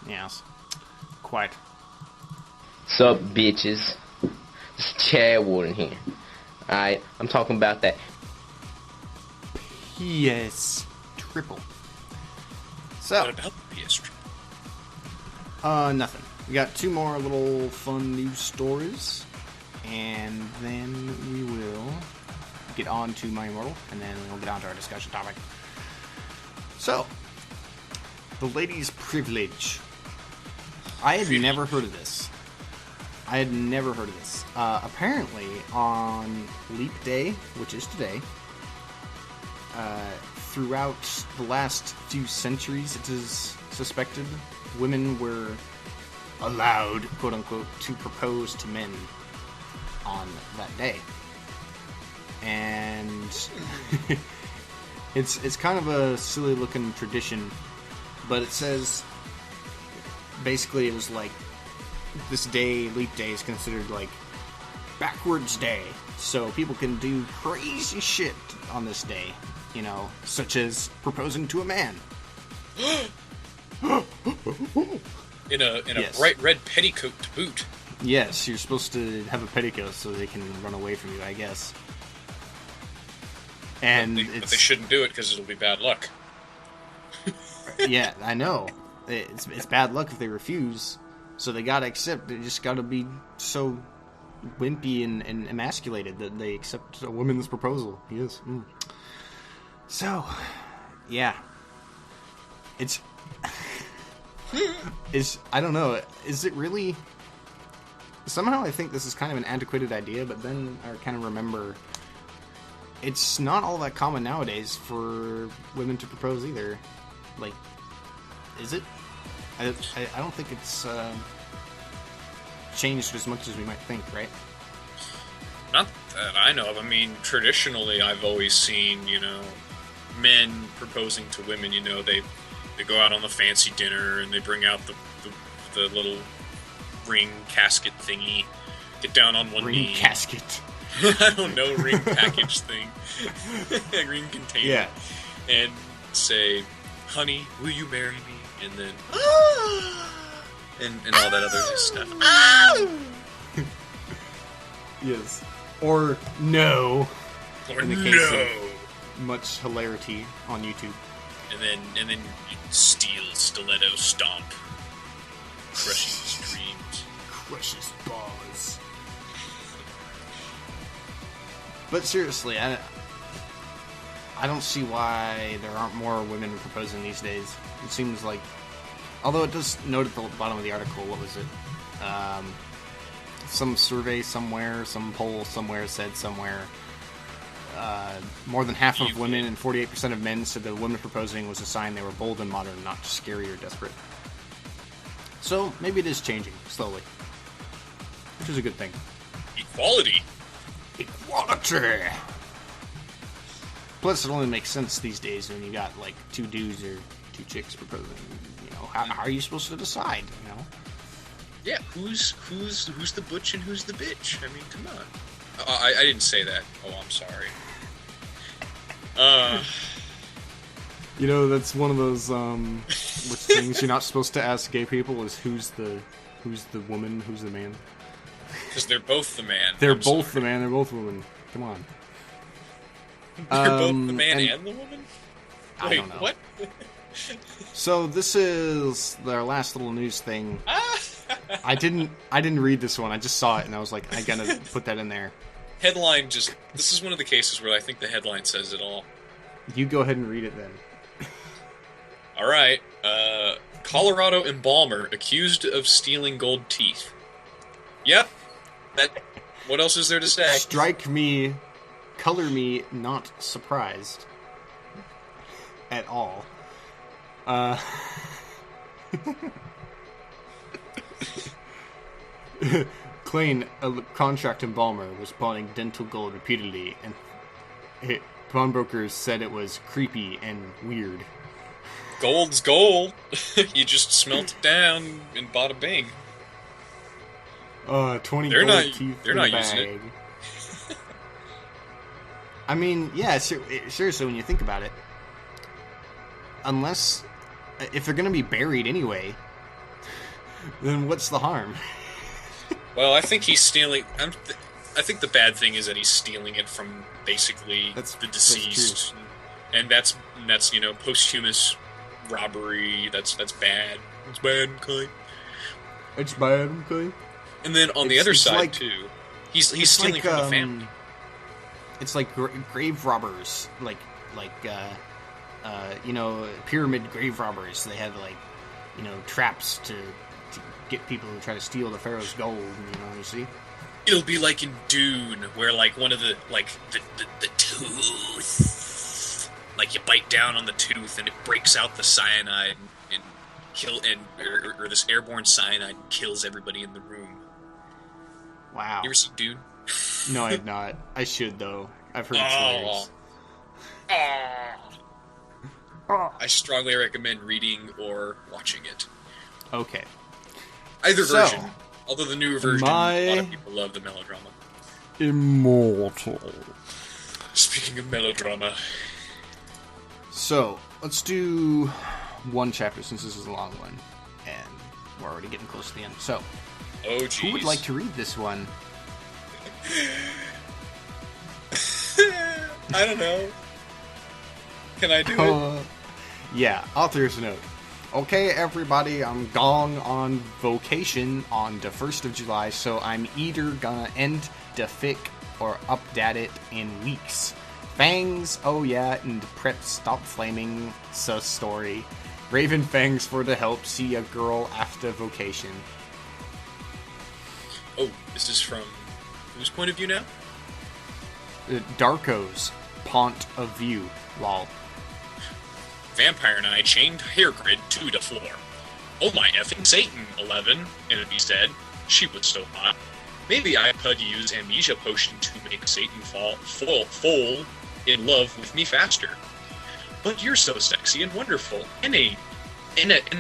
Yes. Quite. Sup, bitches? It's Chad Warden here. Alright, I'm talking about that. PS Triple. So. What about the PS Triple? Nothing. We got 2 more little fun news stories, and then we will get on to My Immortal, and then we'll get on to our discussion topic. So, the ladies' privilege. I had never heard of this. Apparently, on Leap Day, which is today, throughout the last few centuries, it is suspected women were allowed, quote-unquote, to propose to men on that day. And it's kind of a silly-looking tradition, but it says, basically it was like, this day, Leap Day, is considered like backwards day, so people can do crazy shit on this day, such as proposing to a man. In a Yes. bright red petticoat to boot. Yes, you're supposed to have a petticoat so they can run away from you, I guess. And But they shouldn't do it because it'll be bad luck. Yeah, I know. It's bad luck if they refuse, so they gotta accept. They just gotta be so wimpy and emasculated that they accept a woman's proposal. Yes. So, yeah. It's I don't know. Is it really? Somehow I think this is kind of an antiquated idea, but then I kind of remember it's not all that common nowadays for women to propose either. Like, is it? I don't think it's changed as much as we might think, right? Not that I know of. I mean, traditionally, I've always seen, men proposing to women. They go out on the fancy dinner and they bring out the little ring casket thingy, get down on one knee. Ring casket. I don't know, ring package thing. Ring container. Yeah. And say, honey, will you marry me? And then, and all that other stuff. Yes. Or no. Or In the no. case of much hilarity on YouTube. And then you steel stiletto stomp, crushing streams. Crushes balls. But seriously, I don't see why there aren't more women proposing these days. It seems like, although it does note at the bottom of the article, what was it? Some survey somewhere, some poll somewhere said somewhere, more than half of women and 48% of men said that women proposing was a sign they were bold and modern, not just scary or desperate. So maybe it is changing slowly, which is a good thing. Equality. Equality. Plus, it only makes sense these days when you got like 2 dudes or 2 chicks proposing. How are you supposed to decide? Yeah, who's the butch and who's the bitch? I mean, come on. I didn't say that. Oh, I'm sorry. That's one of those which things you're not supposed to ask gay people is who's the woman, who's the man. Because they're both the man. They're both the man. They're both women. Come on. They're both the man and the woman? I Wait, don't know. what? So this is their last little news thing. I didn't read this one. I just saw it and I was like, I gotta put that in there. Headline just... This is one of the cases where I think the headline says it all. You go ahead and read it then. Alright. Colorado embalmer accused of stealing gold teeth. Yep. What else is there to say? Strike me, color me not surprised at all. Klein, a contract embalmer, was pawning dental gold repeatedly, and pawnbrokers said it was creepy and weird. Gold's gold. You just smelt it down and bada bing. 20 They're gold not- teeth they're in not a using bag. I mean, yeah, seriously, when you think about it, unless if they're going to be buried anyway, Then what's the harm? Well, I think he's stealing. I think the bad thing is that he's stealing it from basically the deceased, and that's posthumous robbery. That's bad. It's bad, okay. It's bad, okay. And then on the other side too, he's stealing from the family. It's like grave robbers, pyramid grave robbers. They have traps to get people to try to steal the pharaoh's gold. You see. It'll be like in Dune, where one of the tooth, you bite down on the tooth and it breaks out the cyanide and or this airborne cyanide kills everybody in the room. Wow. You ever seen Dune? No, I have not. I should though. I've heard stories. I strongly recommend reading or watching it. Okay. Either version. Although the newer version, a lot of people love the melodrama. Immortal. Speaking of melodrama. So, let's do one chapter since this is a long one. And we're already getting close to the end. So, who would like to read this one? I don't know. Can I do it? Yeah, author's note. Okay, everybody, I'm gone on vacation on the 1st of July, so I'm either gonna end the fic or update it in weeks. Fangs, oh yeah, and prep stop flaming, sus story. Raven Fangs for the help, see a girl after vacation. Oh, this is from whose point of view now? Darko's point of view, lol. Vampire and I chained Hairgrid to the floor. Oh my effing Satan, 11, Enemy said. She was so hot. Maybe I could use amnesia potion to make Satan fall in love with me faster. But you're so sexy and wonderful. In a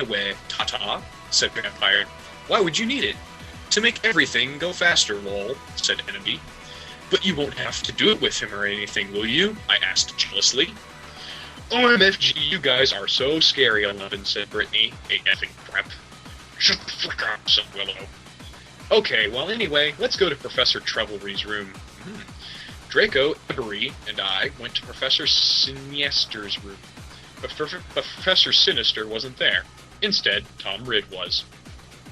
way, ta-ta, said Vampire. Why would you need it? To make everything go faster, lol, said Enemy. But you won't have to do it with him or anything, will you? I asked jealously. OMFG, you guys are so scary, 11, said Brittany, a effing prep. Shut the fuck up, said Willow. Okay, well anyway, let's go to Professor Trevelry's room. Draco, Ebery, and I went to Professor Sinister's room. But Professor Sinister wasn't there. Instead, Tom Ridd was.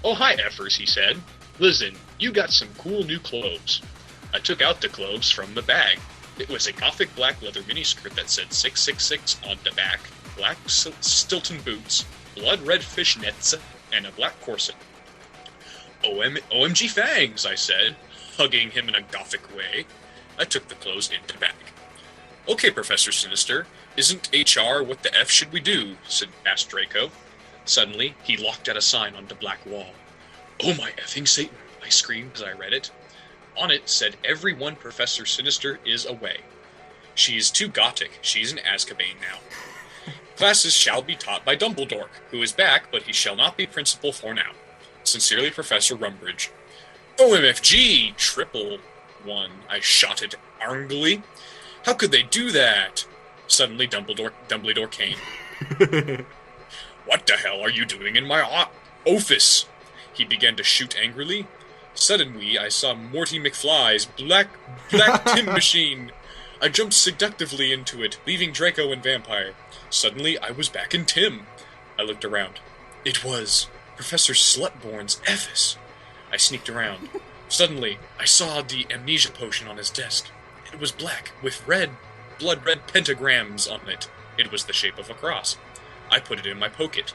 Oh, hi, Effers, he said. Listen, you got some cool new clothes. I took out the clothes from the bag. It was a gothic black leather miniskirt that said 666 on the back, black Stilton boots, blood red fishnets, and a black corset. OMG Fangs, I said, hugging him in a gothic way. I took the clothes into the bag. Okay, Professor Sinister, isn't HR what the F should we do? Asked Draco. Suddenly, he locked at a sign on the black wall. Oh my effing Satan, I screamed as I read it. On it said everyone Professor Sinister is away. She is too gothic. She's in Azkaban now. Classes shall be taught by Dumbledore, who is back, but he shall not be principal for now. Sincerely, Professor Rumbridge. OMFG! Triple one, I shouted angrily. How could they do that? Suddenly, Dumbledore came. What the hell are you doing in my office? He began to shoot angrily. Suddenly, I saw Morty McFly's black Tim machine. I jumped seductively into it, leaving Draco and Vampire. Suddenly, I was back in Tim. I looked around. It was Professor Slutborn's Ephes. I sneaked around. Suddenly, I saw the amnesia potion on his desk. It was black, with blood red pentagrams on it. It was the shape of a cross. I put it in my pocket.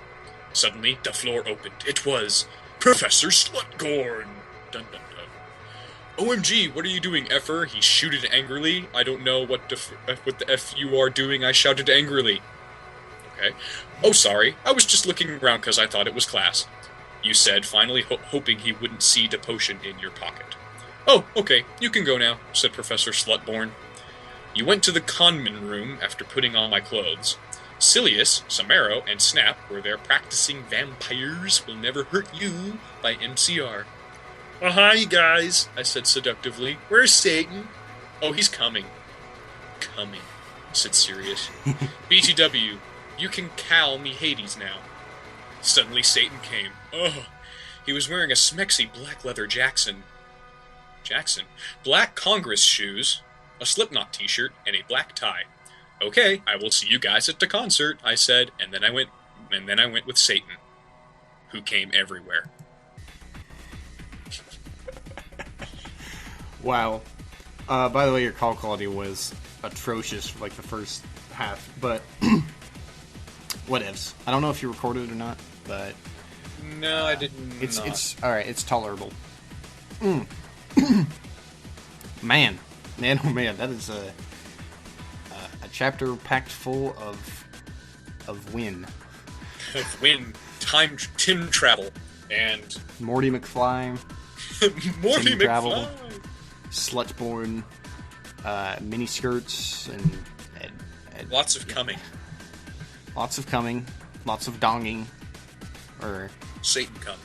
Suddenly, the floor opened. It was Professor Slutgorn. Dun dun dun. OMG, what are you doing, Effer? He shouted angrily. I don't know what the F you are doing, I shouted angrily. Okay. Oh, sorry. I was just looking around because I thought it was class. You said, finally hoping he wouldn't see the potion in your pocket. Oh, okay. You can go now, said Professor Slutborn. You went to the conman room after putting on my clothes. Silius, Samaro, and Snap were there practicing Vampires Will Never Hurt You by MCR. Oh, hi, guys, I said seductively. Where's Satan? Oh, he's coming. Coming, said Sirius. BTW, you can call me Hades now. Suddenly Satan came. Oh, He was wearing a smexy black leather Jackson, black Congress shoes, a Slipknot t-shirt, and a black tie. Okay, I will see you guys at the concert, I said, and then I went with Satan, who came everywhere. Wow. By the way, your call quality was atrocious for like the first half, but whatevs. I don't know if you recorded it or not, but no, I didn't. It's all right. It's tolerable. Man, oh man, that is a chapter packed full of win. Of win, time travel, and Morty McFly, Morty Tim Travel, McFly, Slutborn, mini skirts, and lots of coming, lots of donging, or Satan coming.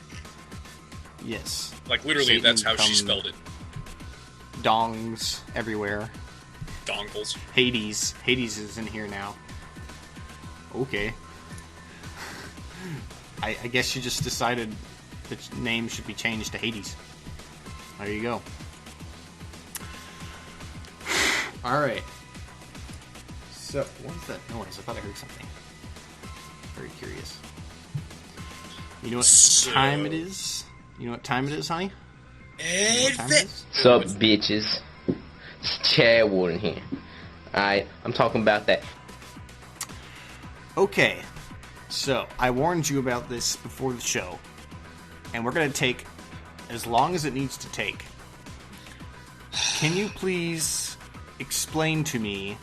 Yes, like literally, Satan that's how she spelled it. Dongs everywhere. Dongles. Hades is in here now. Okay. I guess you just decided the name should be changed to Hades. There you go. Alright. So, what is that noise? I thought I heard something. Very curious. You know what time it is? You know what time it is, honey? You know what time it is? Sup, bitches? It's Chad Warden here. Alright, I'm talking about that. Okay, so I warned you about this before the show, and we're going to take as long as it needs to take. Can you please explain to me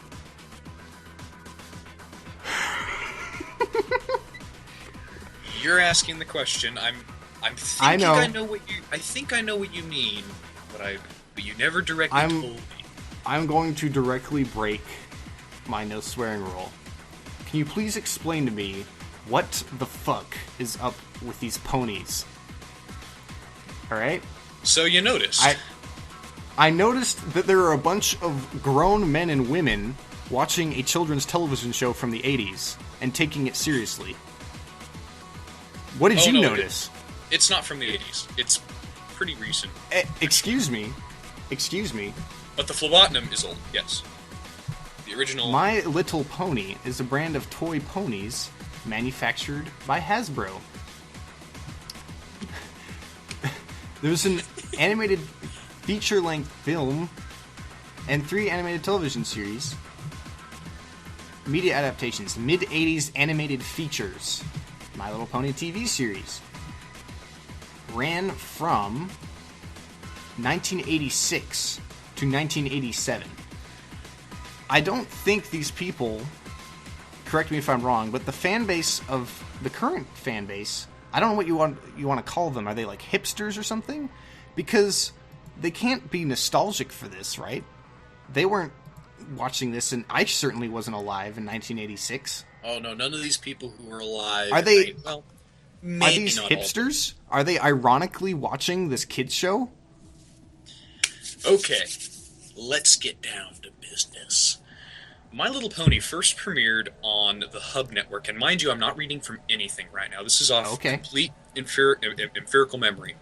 You're asking the question. I'm thinking I know. I think I know what you mean, but you never directly told me. I'm going to directly break my no swearing rule. Can you please explain to me what the fuck is up with these ponies? Alright? So you noticed. I noticed that there are a bunch of grown men and women watching a children's television show from the 80s and taking it seriously. What did you notice? It's not from the 80s. It's pretty recent. Excuse me. But the phlebotinum is old, yes. The original... My Little Pony is a brand of toy ponies manufactured by Hasbro. There's an animated feature-length film and 3 animated television series. Media adaptations. Mid-80s animated features. My Little Pony TV series. Ran from 1986 to 1987. I don't think these people, correct me if I'm wrong, but the fan base of the current fan base, I don't know what you want to call them. Are they like hipsters or something? Because they can't be nostalgic for this, right? They weren't watching this, and I certainly wasn't alive in 1986. Oh no, none of these people who were alive. Are they? Well, are these hipsters? Are they ironically watching this kids show? Okay, let's get down to business. My Little Pony first premiered on the Hub Network, and mind you, I'm not reading from anything right now. This is off complete empirical memory.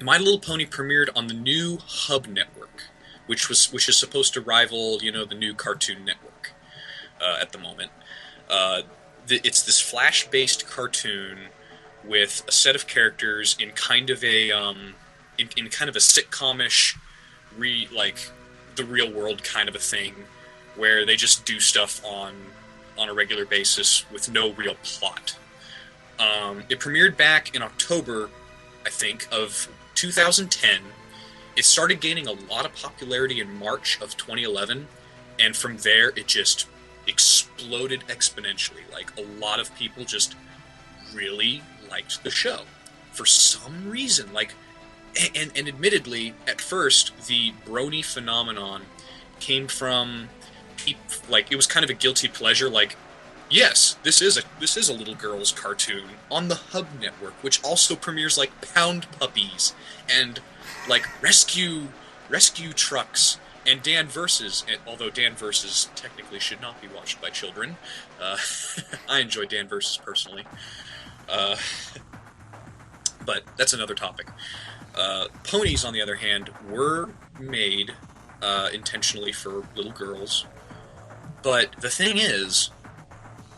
My Little Pony premiered on the new Hub Network, which is supposed to rival, the new Cartoon Network at the moment. It's this Flash-based cartoon with a set of characters in kind of a in kind of a sitcomish, the real world kind of a thing, where they just do stuff on a regular basis with no real plot. It premiered back in October, I think, of 2010. It started gaining a lot of popularity in March of 2011, and from there it just exploded exponentially. Like, a lot of people just really liked the show for some reason. And admittedly, at first, the brony phenomenon came from, it was kind of a guilty pleasure. Yes, this is a little girl's cartoon on the Hub Network, which also premieres Pound Puppies and rescue trucks and Dan Versus. Although Dan Versus technically should not be watched by children, I enjoy Dan Versus personally. But that's another topic. Ponies, on the other hand, were made intentionally for little girls. But the thing is,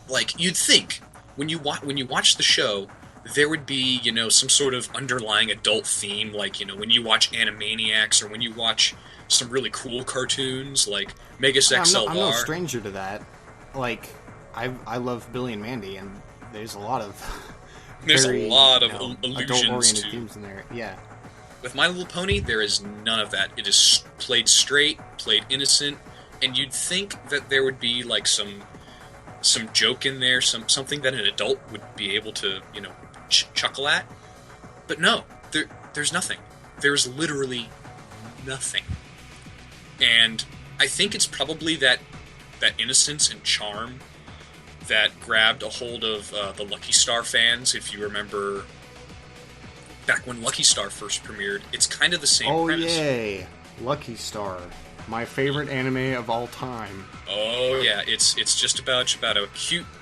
like, you'd think when you watch the show, there would be, you know, some sort of underlying adult theme, like, you know, when you watch Animaniacs or when you watch some really cool cartoons like Megas XLR. I'm no stranger to that. Like, I love Billy and Mandy, and there's a lot of allusions adult-oriented to themes in there. Yeah. With My Little Pony, there is none of that. It is played straight, played innocent, and you'd think that there would be like some joke in there, something that an adult would be able to, you know, chuckle at. But no, there's nothing. There's literally nothing. And I think it's probably that innocence and charm that grabbed a hold of the Lucky Star fans. If you remember, back when Lucky Star first premiered, it's kind of the same premise. Oh, yay. Lucky Star. My favorite anime of all time. Oh, yeah. It's just about a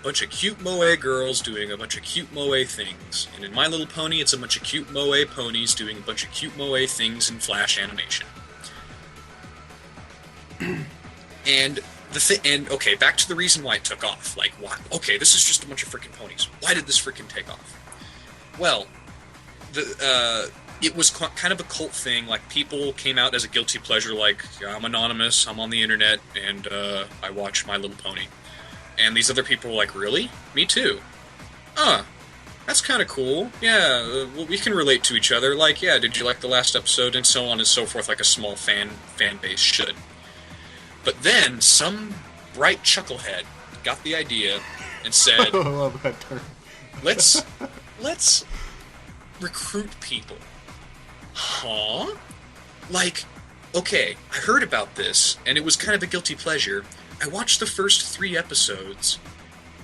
bunch of cute moe girls doing a bunch of cute moe things. And in My Little Pony, it's a bunch of cute moe ponies doing a bunch of cute moe things in Flash animation. And okay, back to the reason why it took off. Like, why? Okay, this is just a bunch of freaking ponies. Why did this freaking take off? Well, it was kind of a cult thing. Like, people came out as a guilty pleasure, like, I'm anonymous, I'm on the internet, and I watch My Little Pony. And these other people were like, really? Me too. That's kind of cool. Yeah, well, we can relate to each other. Like, yeah, did you like the last episode? And so on and so forth, like a small fan base should. But then, some bright chucklehead got the idea and said, I love that term. let's recruit people. Huh? Like, okay, I heard about this, and it was kind of a guilty pleasure. I watched the first 3 episodes,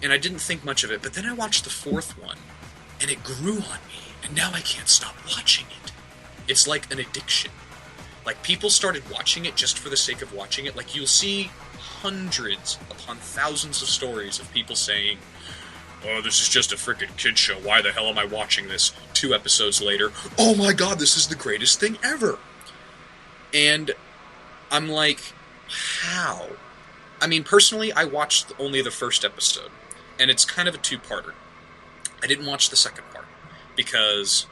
and I didn't think much of it, but then I watched the 4th one, and it grew on me, and now I can't stop watching it. It's like an addiction. Like, people started watching it just for the sake of watching it. Like, you'll see hundreds upon thousands of stories of people saying, oh, this is just a frickin' kid show. Why the hell am I watching this? 2 episodes later, oh my god, this is the greatest thing ever. And I'm like, how? I mean, personally, I watched only the first episode, and it's kind of a 2-parter. I didn't watch the second part because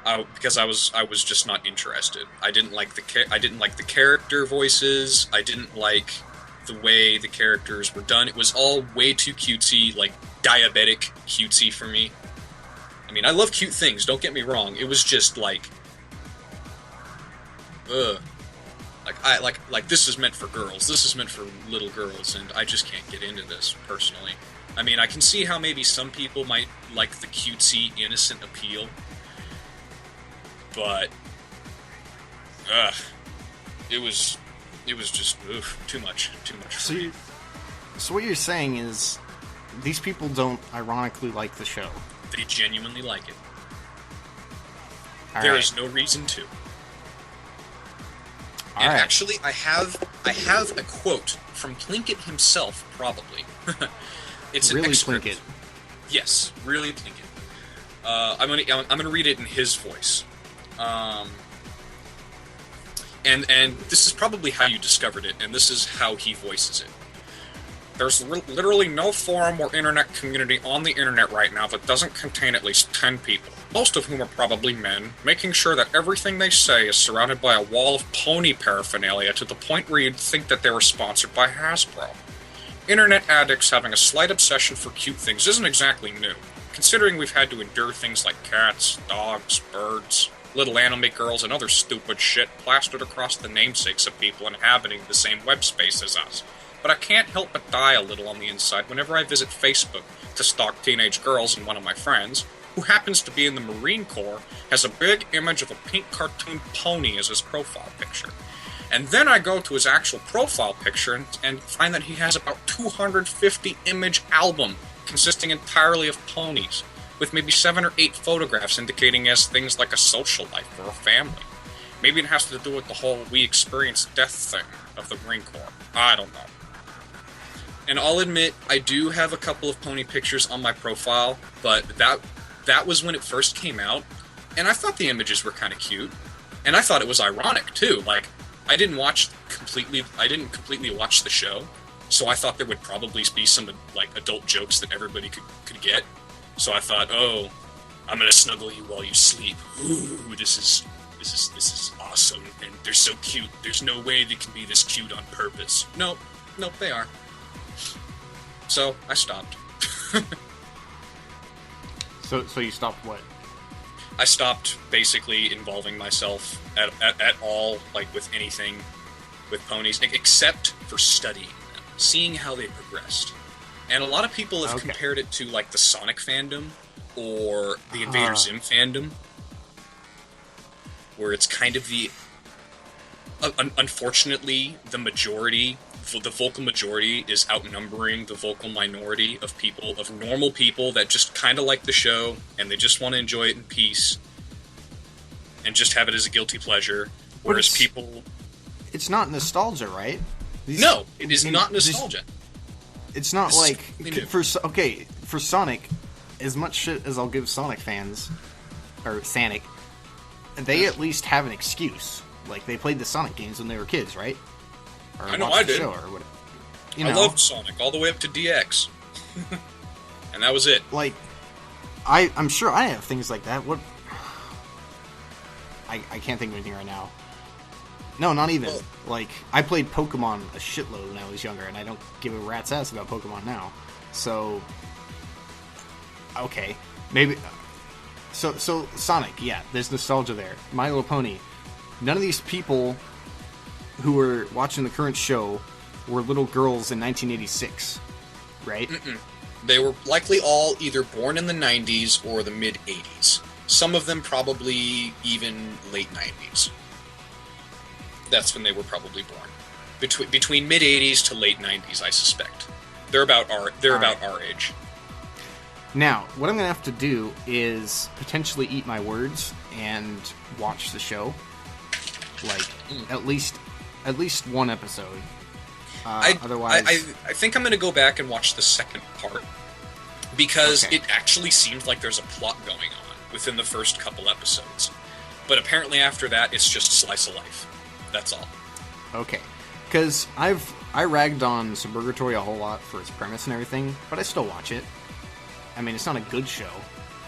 I was just not interested. I didn't like the character voices. I didn't like the way the characters were done. It was all way too cutesy, like diabetic cutesy for me. I mean, I love cute things, don't get me wrong. It was just like, ugh. Like this is meant for girls. This is meant for little girls, and I just can't get into this personally. I mean, I can see how maybe some people might like the cutesy, innocent appeal, but it was just too much for me. So what you're saying is these people don't ironically like the show. They genuinely like it. All there right. is no reason to. All And right. actually, I have a quote from Plinkett himself, probably. It's Really an excerpt. Plinkett. Yes, really Plinkett. I'm gonna read it in his voice. And this is probably how you discovered it, and this is how he voices it. There's literally no forum or internet community on the internet right now that doesn't contain at least 10 people, most of whom are probably men, making sure that everything they say is surrounded by a wall of pony paraphernalia to the point where you'd think that they were sponsored by Hasbro. Internet addicts having a slight obsession for cute things isn't exactly new, considering we've had to endure things like cats, dogs, birds, little anime girls, and other stupid shit plastered across the namesakes of people inhabiting the same web space as us. But I can't help but die a little on the inside whenever I visit Facebook to stalk teenage girls, and one of my friends, who happens to be in the Marine Corps, has a big image of a pink cartoon pony as his profile picture. And then I go to his actual profile picture and find that he has about 250 image album consisting entirely of ponies, with maybe 7 or 8 photographs indicating he has things like a social life or a family. Maybe it has to do with the whole we experience death thing of the Marine Corps. I don't know. And I'll admit, I do have a couple of pony pictures on my profile, but that was when it first came out, And I thought the images were kind of cute, and I thought it was ironic too. Like, I didn't completely watch the show, so I thought there would probably be some like adult jokes that everybody could get. So I thought, oh, I'm gonna snuggle you while you sleep. Ooh, this is awesome, and they're so cute. There's no way they can be this cute on purpose. Nope, they are. So I stopped. So you stopped what? I stopped basically involving myself at all, like with anything with ponies, except for studying them, seeing how they progressed. And a lot of people have compared it to like the Sonic fandom or the Invader Zim fandom, where it's kind of the unfortunately the vocal majority is outnumbering the vocal minority of people, of normal people that just kind of like the show and they just want to enjoy it in peace and just have it as a guilty pleasure. Whereas it's not nostalgia, right? No, it is not nostalgia. It's not like for Sonic. As much shit as I'll give Sonic fans or Sonic, they at least have an excuse. Like, they played the Sonic games when they were kids, right? Or I know I did. Show or whatever. I loved Sonic all the way up to DX. And that was it. Like, I'm sure I have things like that. What? I can't think of anything right now. No, not even. Well, like, I played Pokemon a shitload when I was younger, and I don't give a rat's ass about Pokemon now. So, okay. Maybe... So Sonic, yeah, there's nostalgia there. My Little Pony. None of these people who were watching the current show were little girls in 1986, right? Mm-mm. They were likely all either born in the 90s or the mid-80s. Some of them probably even late 90s. That's when they were probably born. Between mid-80s to late 90s, I suspect. They're about our age. Now, what I'm going to have to do is potentially eat my words and watch the show. Like, at least one episode. Otherwise... I think I'm going to go back and watch the second part. Because it actually seems like there's a plot going on within the first couple episodes. But apparently after that, it's just slice of life. That's all. Okay. Because I ragged on Suburgatory a whole lot for its premise and everything, but I still watch it. I mean, it's not a good show,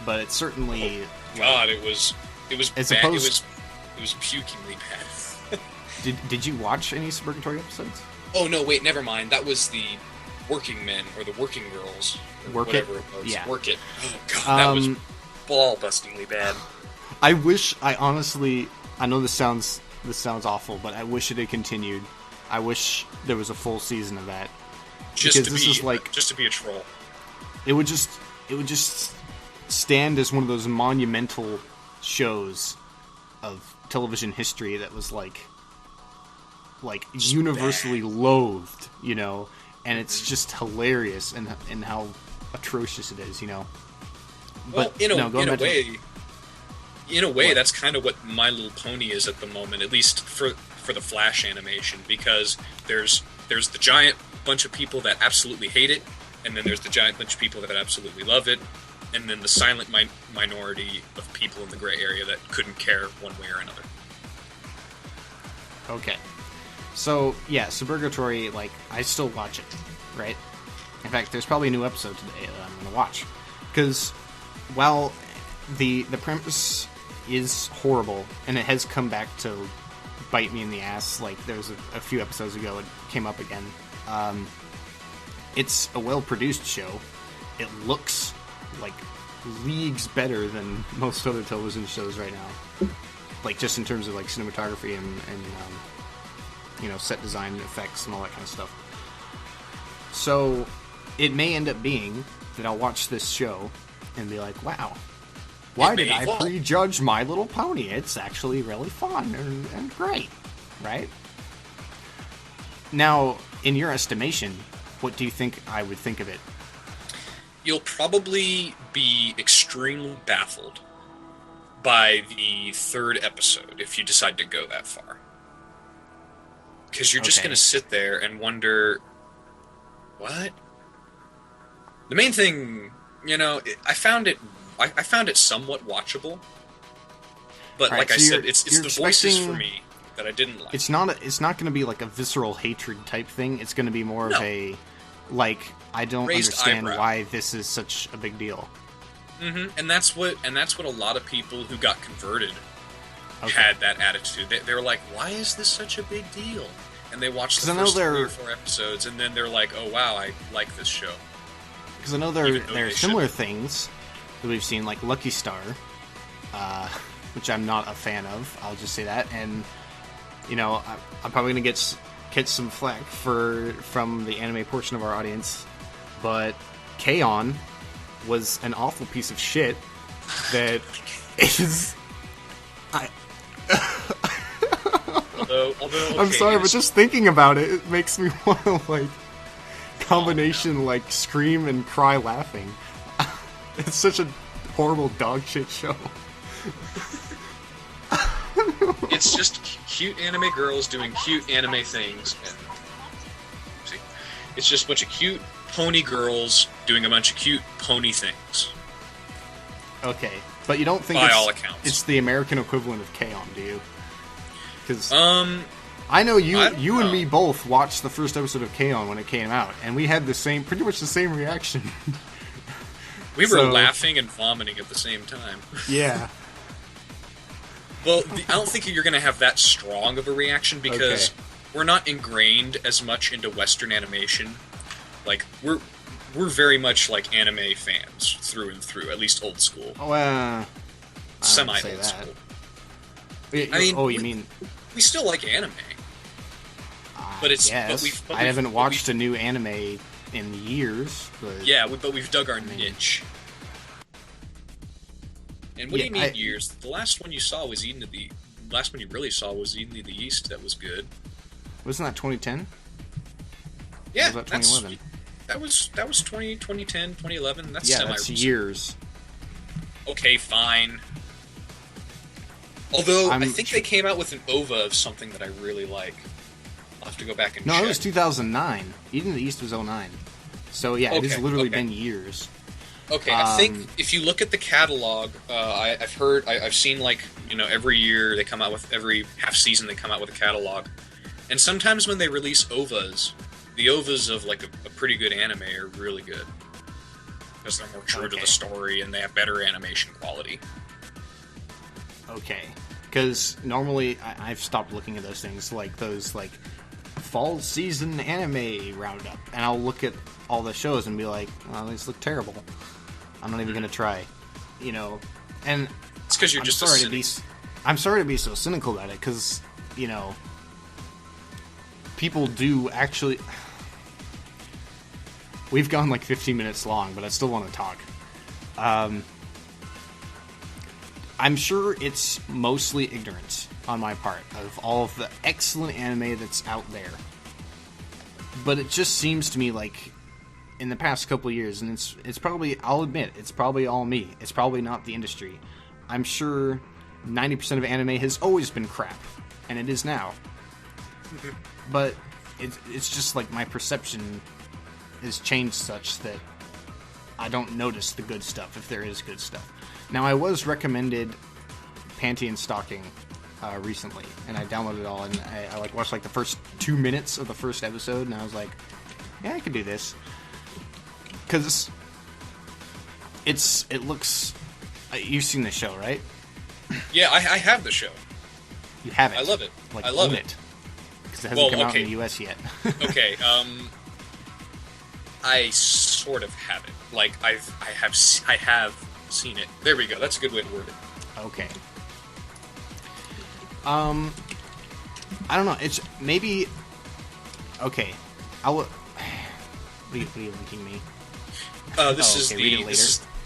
but it's certainly... God, it was bad. It was pukingly bad. Did you watch any Suburgatory episodes? Oh, no, wait, never mind. That was the Working Men, or the Working Girls. Whatever it was. Yeah. Work It. Oh, God, that was ball-bustingly bad. I know this sounds awful, but I wish it had continued. I wish there was a full season of that. Just to be a troll. It would just stand as one of those monumental shows of television history that was like universally loathed, you know, and it's just hilarious in how atrocious it is, you know. Well, in a way, that's kind of what My Little Pony is at the moment, at least for the Flash animation, because there's the giant bunch of people that absolutely hate it, and then there's the giant bunch of people that absolutely love it, and then the silent minority of people in the gray area that couldn't care one way or another. Okay. So, yeah, Suburgatory, like, I still watch it, right? In fact, there's probably a new episode today that I'm going to watch. Because, while the premise is horrible, and it has come back to bite me in the ass, like, there was a few episodes ago it came up again, it's a well-produced show. It looks like leagues better than most other television shows right now. Like, just in terms of, like, cinematography and you know, set design and effects and all that kind of stuff. So, it may end up being that I'll watch this show and be like, wow, why did I prejudge My Little Pony? It's actually really fun and great, right? Now, in your estimation, what do you think I would think of it? You'll probably be extremely baffled by the third episode if you decide to go that far. Because you're just going to sit there and wonder, what? The main thing, you know, I found it somewhat watchable, But All like right, I so said, you're it's the voices expecting- for me that I didn't like. It's not going to be like a visceral hatred type thing. It's going to be more of No. a, like, I don't Raised understand eyebrow. why this is such a big deal. And that's what a lot of people who got converted Okay. had that attitude. They were like, "Why is this such a big deal?" And they watched the 'Cause I know first 3 they're- or 4 episodes, and then they're like, "Oh wow, I like this show." Because I know Even though there are they similar shouldn't. things that we've seen, like Lucky Star, which I'm not a fan of. I'll just say that. And, you know, I'm probably going to get some flack from the anime portion of our audience, but K-On! Was an awful piece of shit that is... Although I'm okay, sorry, but it's- just thinking about it, it makes me want to, like, combination, like, scream and cry laughing. It's such a horrible dog shit show. it's just cute anime girls doing cute anime things. And, see, it's just a bunch of cute pony girls doing a bunch of cute pony things. Okay, but you don't think By all accounts. it's the American equivalent of K-On!, do you? Because I I know you don't and know. me both watched the first episode of K-On! When it came out, and we had pretty much the same reaction. We were So- laughing and vomiting at the same time. Yeah. Well, I don't think you're going to have that strong of a reaction because Okay. we're not ingrained as much into Western animation. Like we're very much like anime fans through and through, at least old school, Well, I wouldn't say semi-old that. school. I mean, we- you mean? We still like anime, but it's Yes. but we've, but I we've- haven't but watched we've- a new anime in years. But Yeah, but we've dug our niche. And what do Yeah, you mean I- years? The last one you saw was Eden of the. Last one you really saw was Eden of the East. That was good. wasn't that 2010? Yeah, was that that's 2011? that was 2010, 2011. That's Yeah, semi that's years. Okay, fine. Although I'm- I think they came out with an OVA of something that I really like. I'll have to go back and No, check. it was 2009. Eden of the East was 09. So yeah, it has Okay, literally okay. been years. Okay, I think Um, if you look at the catalog, I've seen like every year they come out with every half season they come out with a catalog, and sometimes when they release OVAs, the OVAs of like a pretty good anime are really good because they're more true to Okay. the story and they have better animation quality. Okay, because normally I've stopped looking at those things, like those like fall season anime roundup, and I'll look at all the shows and be like, "Well, these look terrible. I'm not even gonna try," And It's because you're I'm just sorry a to be cynic. I'm sorry to be so cynical about it, because people do actually. We've gone like 15 minutes long, but I still want to talk. I'm sure it's mostly ignorance on my part of all of the excellent anime that's out there. But it just seems to me like in the past couple of years, and it's probably, I'll admit, it's probably all me. It's probably not the industry. I'm sure 90% of anime has always been crap, and it is now. But it's just like my perception has changed such that I don't notice the good stuff if there is good stuff. Now, I was recommended Panty and Stocking recently, and I downloaded it all, and I like watched like the first 2 minutes of the first episode, and I was like, yeah, I could do this. Because it looks... You've seen the show, right? Yeah, I have the show. You haven't. I love it. Like, I love own it. Because it hasn't come out okay. in the US yet. Okay, I sort of have it. Like I have seen it. There we go. That's a good way to word it. Okay. I don't know. It's maybe... Okay. What are you linking me? This is okay, read it the later.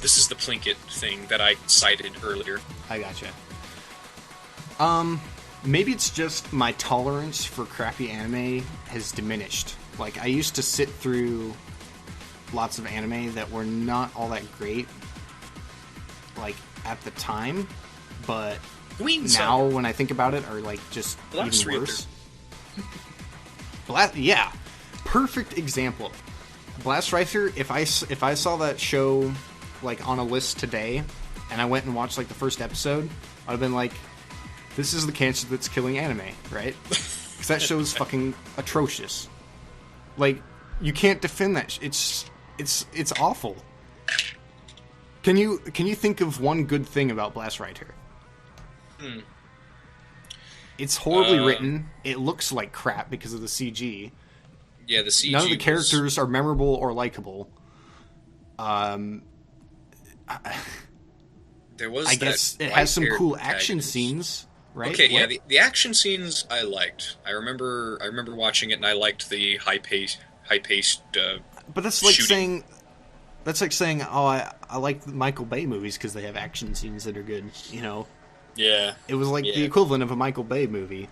this is the Plinkett thing that I cited earlier. I gotcha. Maybe it's just my tolerance for crappy anime has diminished. Like, I used to sit through lots of anime that were not all that great, like, at the time, but Goin now, when I think about it, are, like, just Blast even worse. Reaper. Yeah. Perfect example. Blast Reaper, if I saw that show, like, on a list today, and I went and watched, like, the first episode, I'd have been like, this is the cancer that's killing anime, right? Because that show is fucking atrocious. Like, you can't defend that. It's awful. Can you think of one good thing about Blast Writer? It's horribly written. It looks like crap because of the CG. Yeah, the CG. None of the characters are memorable or likable. There was. I guess it has some cool action scenes, right? Okay, yeah, the action scenes I liked. I remember watching it, and I liked the high paced. But that's like shooting. saying, oh, I like the Michael Bay movies because they have action scenes that are good. You know. Yeah. It was like the equivalent of a Michael Bay movie.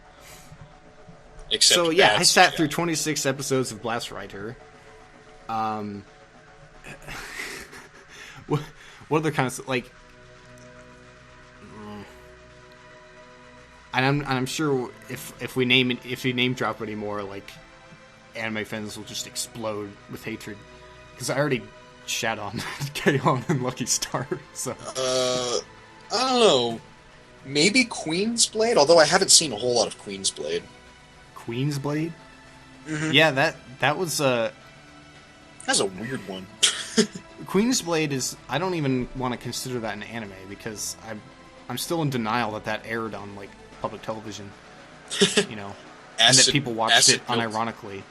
Except so yeah, I sat through 26 episodes of Blast Writer. What other kinds of like? And I'm sure if we name drop anymore, like anime fans will just explode with hatred. Because I already shat on Goin and Lucky Star. So I don't know. Maybe Queen's Blade, although I haven't seen a whole lot of Queen's Blade. Queen's Blade? Mm-hmm. Yeah, that was That's a weird one. Queen's Blade is. I don't even want to consider that an anime because I'm still in denial that aired on like public television. You know, and that people watched it unironically.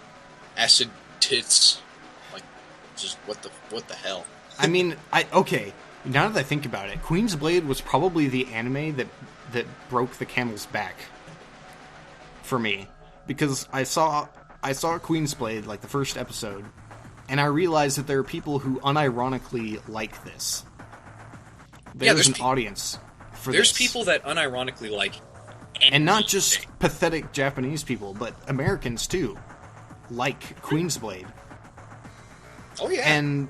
Acid tits, like just what the hell? I mean, okay. Now that I think about it, Queen's Blade was probably the anime that broke the camel's back for me, because I saw Queen's Blade, like the first episode, and I realized that there are people who unironically like this. There's an audience for this. There's people that unironically like anything. And not just pathetic Japanese people, but Americans too, like Queen's Blade. Oh yeah. And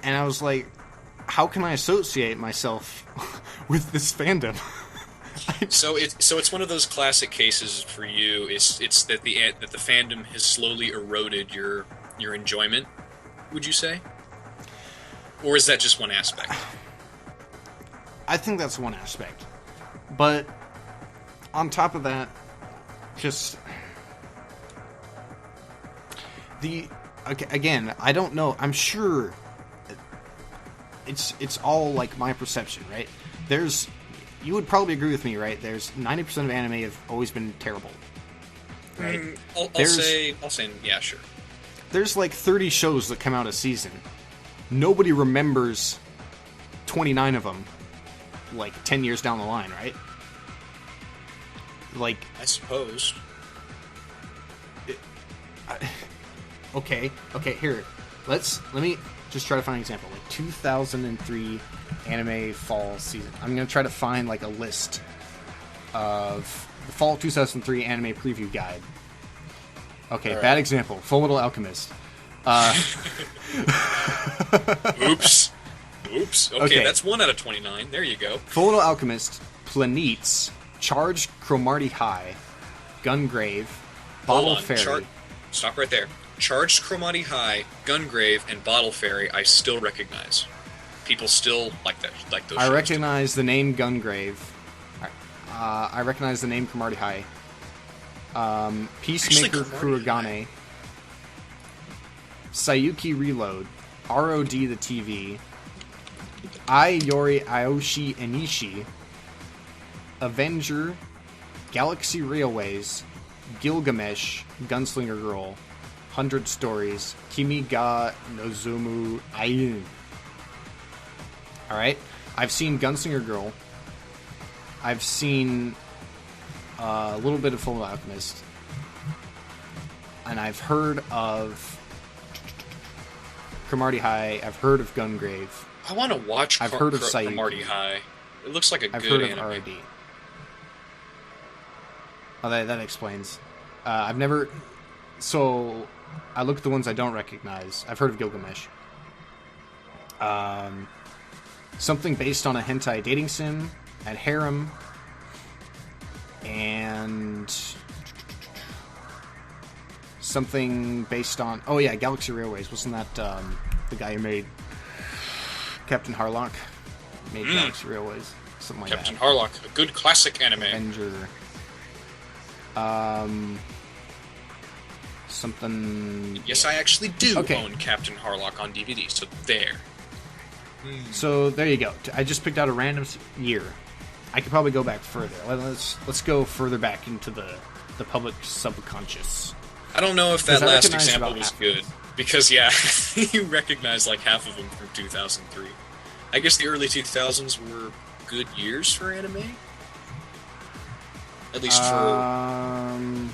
I was like, how can I associate myself with this fandom? So it's one of those classic cases for you. It's that the fandom has slowly eroded your enjoyment. Would you say, or is that just one aspect? I think that's one aspect, but on top of that, just again, I don't know. I'm sure it's all like my perception, right? You would probably agree with me, right? There's 90% of anime have always been terrible, right? I'll say, yeah, sure. There's like 30 shows that come out a season. Nobody remembers 29 of them, like 10 years down the line, right? Like, I suppose. Okay, here. Let me just try to find an example. Like 2003 anime fall season. I'm gonna try to find like a list of the fall 2003 anime preview guide. Okay, right. Bad example. Fullmetal Alchemist. Oops. Okay, that's 1 out of 29. There you go. Fullmetal Alchemist, Planetes, Charged Cromartie High, Gungrave, Bottle Fairy. Stop right there. Charged Cromartie High, Gungrave, and Bottle Fairy I still recognize. People still like those I recognize the name Gungrave. I recognize the name Cromartie High. Peacemaker Kurogane. Sayuki Reload. ROD the TV. Yori Aoshi Enishi. Avenger. Galaxy Railways. Gilgamesh. Gunslinger Girl. 100 Stories. Kimi ga Nozomu Ayun. Alright. I've seen Gunslinger Girl. I've seen a little bit of Fullmetal Alchemist. And I've heard of Cromartie High. I've heard of Gungrave. I want to watch I've heard of Cromartie High. It looks like I've good heard anime. of ROD. Oh, that explains. I've never... So, I look at the ones I don't recognize. I've heard of Gilgamesh. Something based on a hentai dating sim at Harem. And something based on... Oh yeah, Galaxy Railways. Wasn't that the guy who made Captain Harlock? Made Galaxy Railways. something like Captain that. Harlock, a good classic anime. Avenger. Something. Yes, I actually do Okay. own Captain Harlock on DVD, so there. So there you go. I just picked out a random year. I could probably go back further. Let's go further back into the public subconscious. I don't know if that Because I last recognize example about was half. good. Because, yeah, you recognize like half of them from 2003. I guess the early 2000s were good years for anime? At least for... Alright,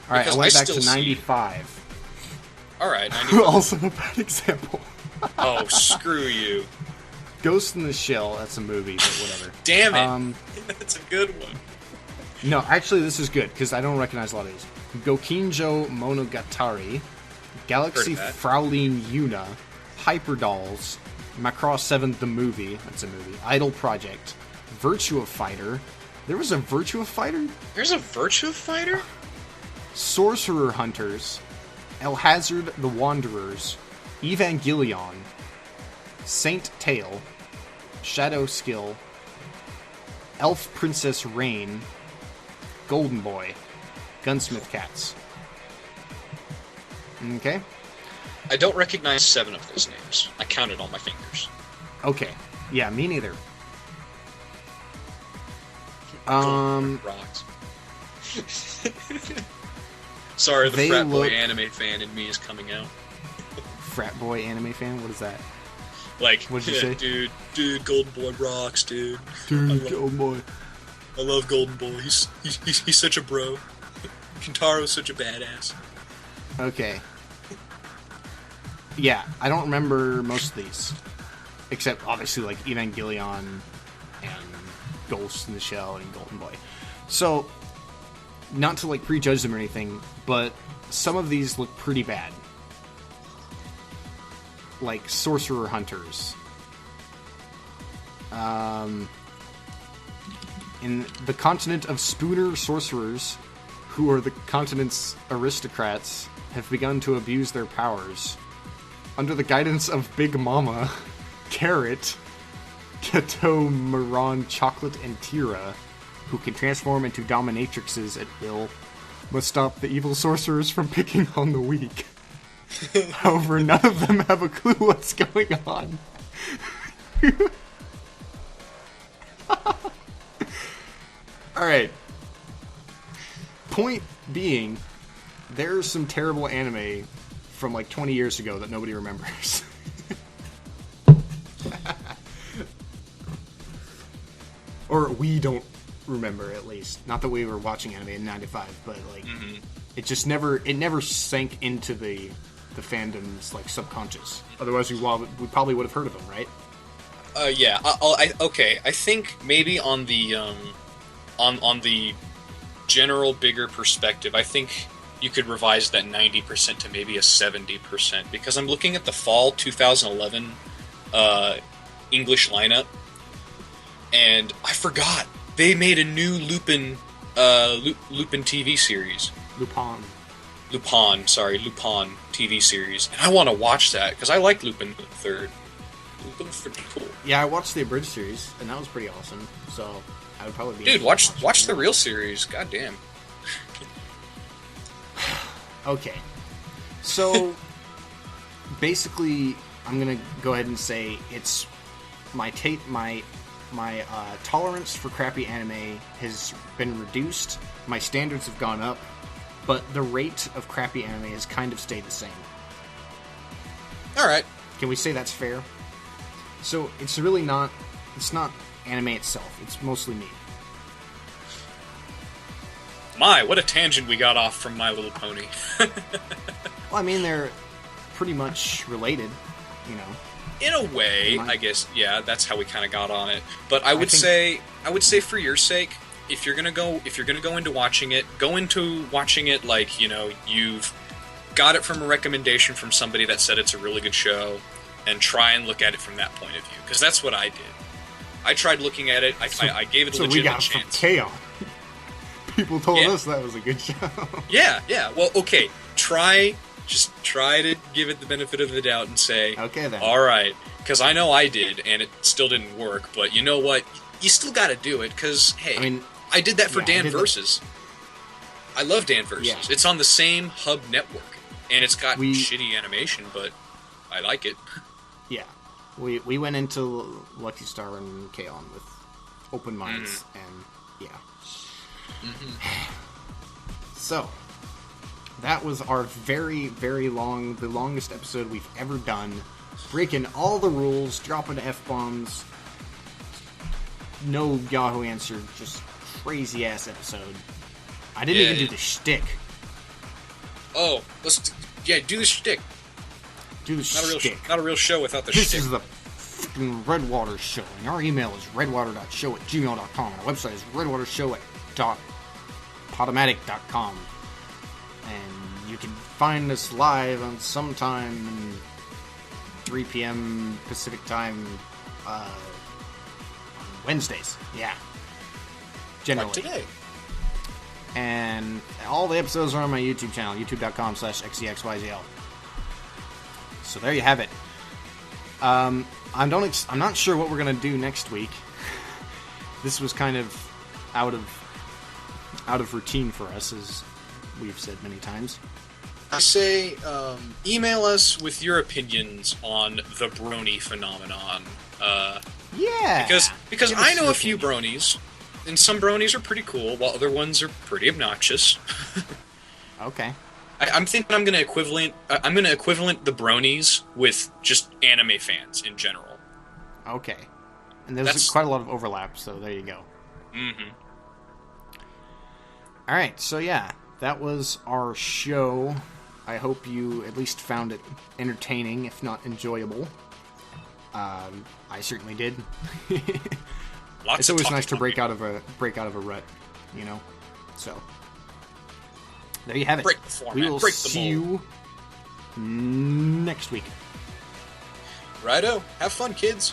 I Because went I back to still see- 95. Alright, 95. Also a bad example. Oh, screw you. Ghost in the Shell, that's a movie, but whatever. Damn it. That's a good one. No, actually this is good, because I don't recognize a lot of these. Gokinjo Monogatari, Galaxy Heard of that. Fraulein Yuna, Hyperdolls, Macross 7 the movie, that's a movie, Idol Project, Virtua Fighter, there was a Virtua Fighter? There's a Virtua Fighter? Sorcerer Hunters, El Hazard the Wanderers, Evangelion, Saint Tail, Shadow Skill, Elf Princess Rain, Golden Boy, Gunsmith Cats. Okay? I don't recognize 7 of those names. I counted on my fingers. Okay. Yeah, me neither. Rocks. Sorry, the They frat boy look- anime fan in me is coming out. Frat boy anime fan? What is that? Like, What'd you say? dude, Golden Boy rocks, dude. Dude, Golden Boy. I love Golden Boy. He's such a bro. Kintaro's such a badass. Okay. Yeah, I don't remember most of these. Except, obviously, like, Evangelion and Ghost in the Shell and Golden Boy. So, not to, like, prejudge them or anything, but some of these look pretty bad. Like, Sorcerer Hunters. In the continent of Spooner sorcerers, who are the continent's aristocrats, have begun to abuse their powers. Under the guidance of Big Mama, Carrot, Kato, Maron, Chocolate, and Tira, who can transform into dominatrixes at will, must stop the evil sorcerers from picking on the weak. However, none of them have a clue what's going on. Alright. Point being, there's some terrible anime from like 20 years ago that nobody remembers. Or we don't remember, at least. Not that we were watching anime in 95, but like it just never sank into the fandom's like subconscious. Otherwise we probably would have heard of them, right? Yeah. Okay. I think maybe on the on the general bigger perspective, I think you could revise that 90% to maybe a 70%, because I'm looking at the fall 2011 English lineup, and I forgot they made a new Lupin TV series. Lupin TV series, and I want to watch that because I like Lupin the Third. Lupin's pretty cool. Yeah, I watched the abridged series, and that was pretty awesome. So I would probably be Dude, interested in watch watching the it. real series. God damn. Okay, so basically, I'm gonna go ahead and say it's my tolerance for crappy anime has been reduced. My standards have gone up, but the rate of crappy anime has kind of stayed the same. All right. Can we say that's fair? So it's really not. It's not anime itself. It's mostly me. My, what a tangent we got off from My Little Pony. Well, I mean, they're pretty much related, you know. In a way, Mine. I guess, yeah, that's how we kind of got on it. But I would think- say for your sake, if you're gonna go into watching it, go into watching it like, you know, you've got it from a recommendation from somebody that said it's a really good show, and try and look at it from that point of view, because that's what I did. I tried looking at it. I gave it a So we legitimate got from chance. K-On! People told Yeah. us that was a good show. Yeah. Well, okay. Just try to give it the benefit of the doubt and say, Okay, then. all right, because I know I did, and it still didn't work. But you know what? you still got to do it because hey, I mean, I did that for yeah, Dan Versus. I love Dan Versus. Yeah. It's on the same hub network, and it's got We- shitty animation, but I like it. Yeah. We went into Lucky Star and Kaon with open minds, and yeah. So, that was our very, very long, the longest episode we've ever done. Breaking all the rules, dropping F-bombs. No Yahoo answer, just crazy-ass episode. I didn't even do the shtick. Oh, do the shtick. Do the shtick. Not a real show without the This shtick. is the fucking Redwater Show, and our email is redwater.show@gmail.com, and our website is redwatershow@podomatic.com. And you can find us live on sometime 3 p.m. Pacific time on Wednesdays. Yeah. Generally. Like today. And all the episodes are on my YouTube channel, youtube.com/xexyzl. So there you have it. I'm not sure what we're gonna do next week. This was kind of out of routine for us, as we've said many times. I say, email us with your opinions on the brony phenomenon. Yeah. Because Give us I know your a few opinion. bronies, and some bronies are pretty cool, while other ones are pretty obnoxious. Okay. I'm thinking I'm gonna equivalent the bronies with just anime fans in general. Okay. And there's That's- quite a lot of overlap, so there you go. Mm-hmm. Alright, so yeah, that was our show. I hope you at least found it entertaining, if not enjoyable. I certainly did. It's always nice to break out of a rut, you know? So, there you have it. Break the format, We will break the see mold. you next week. Righto. Have fun, kids.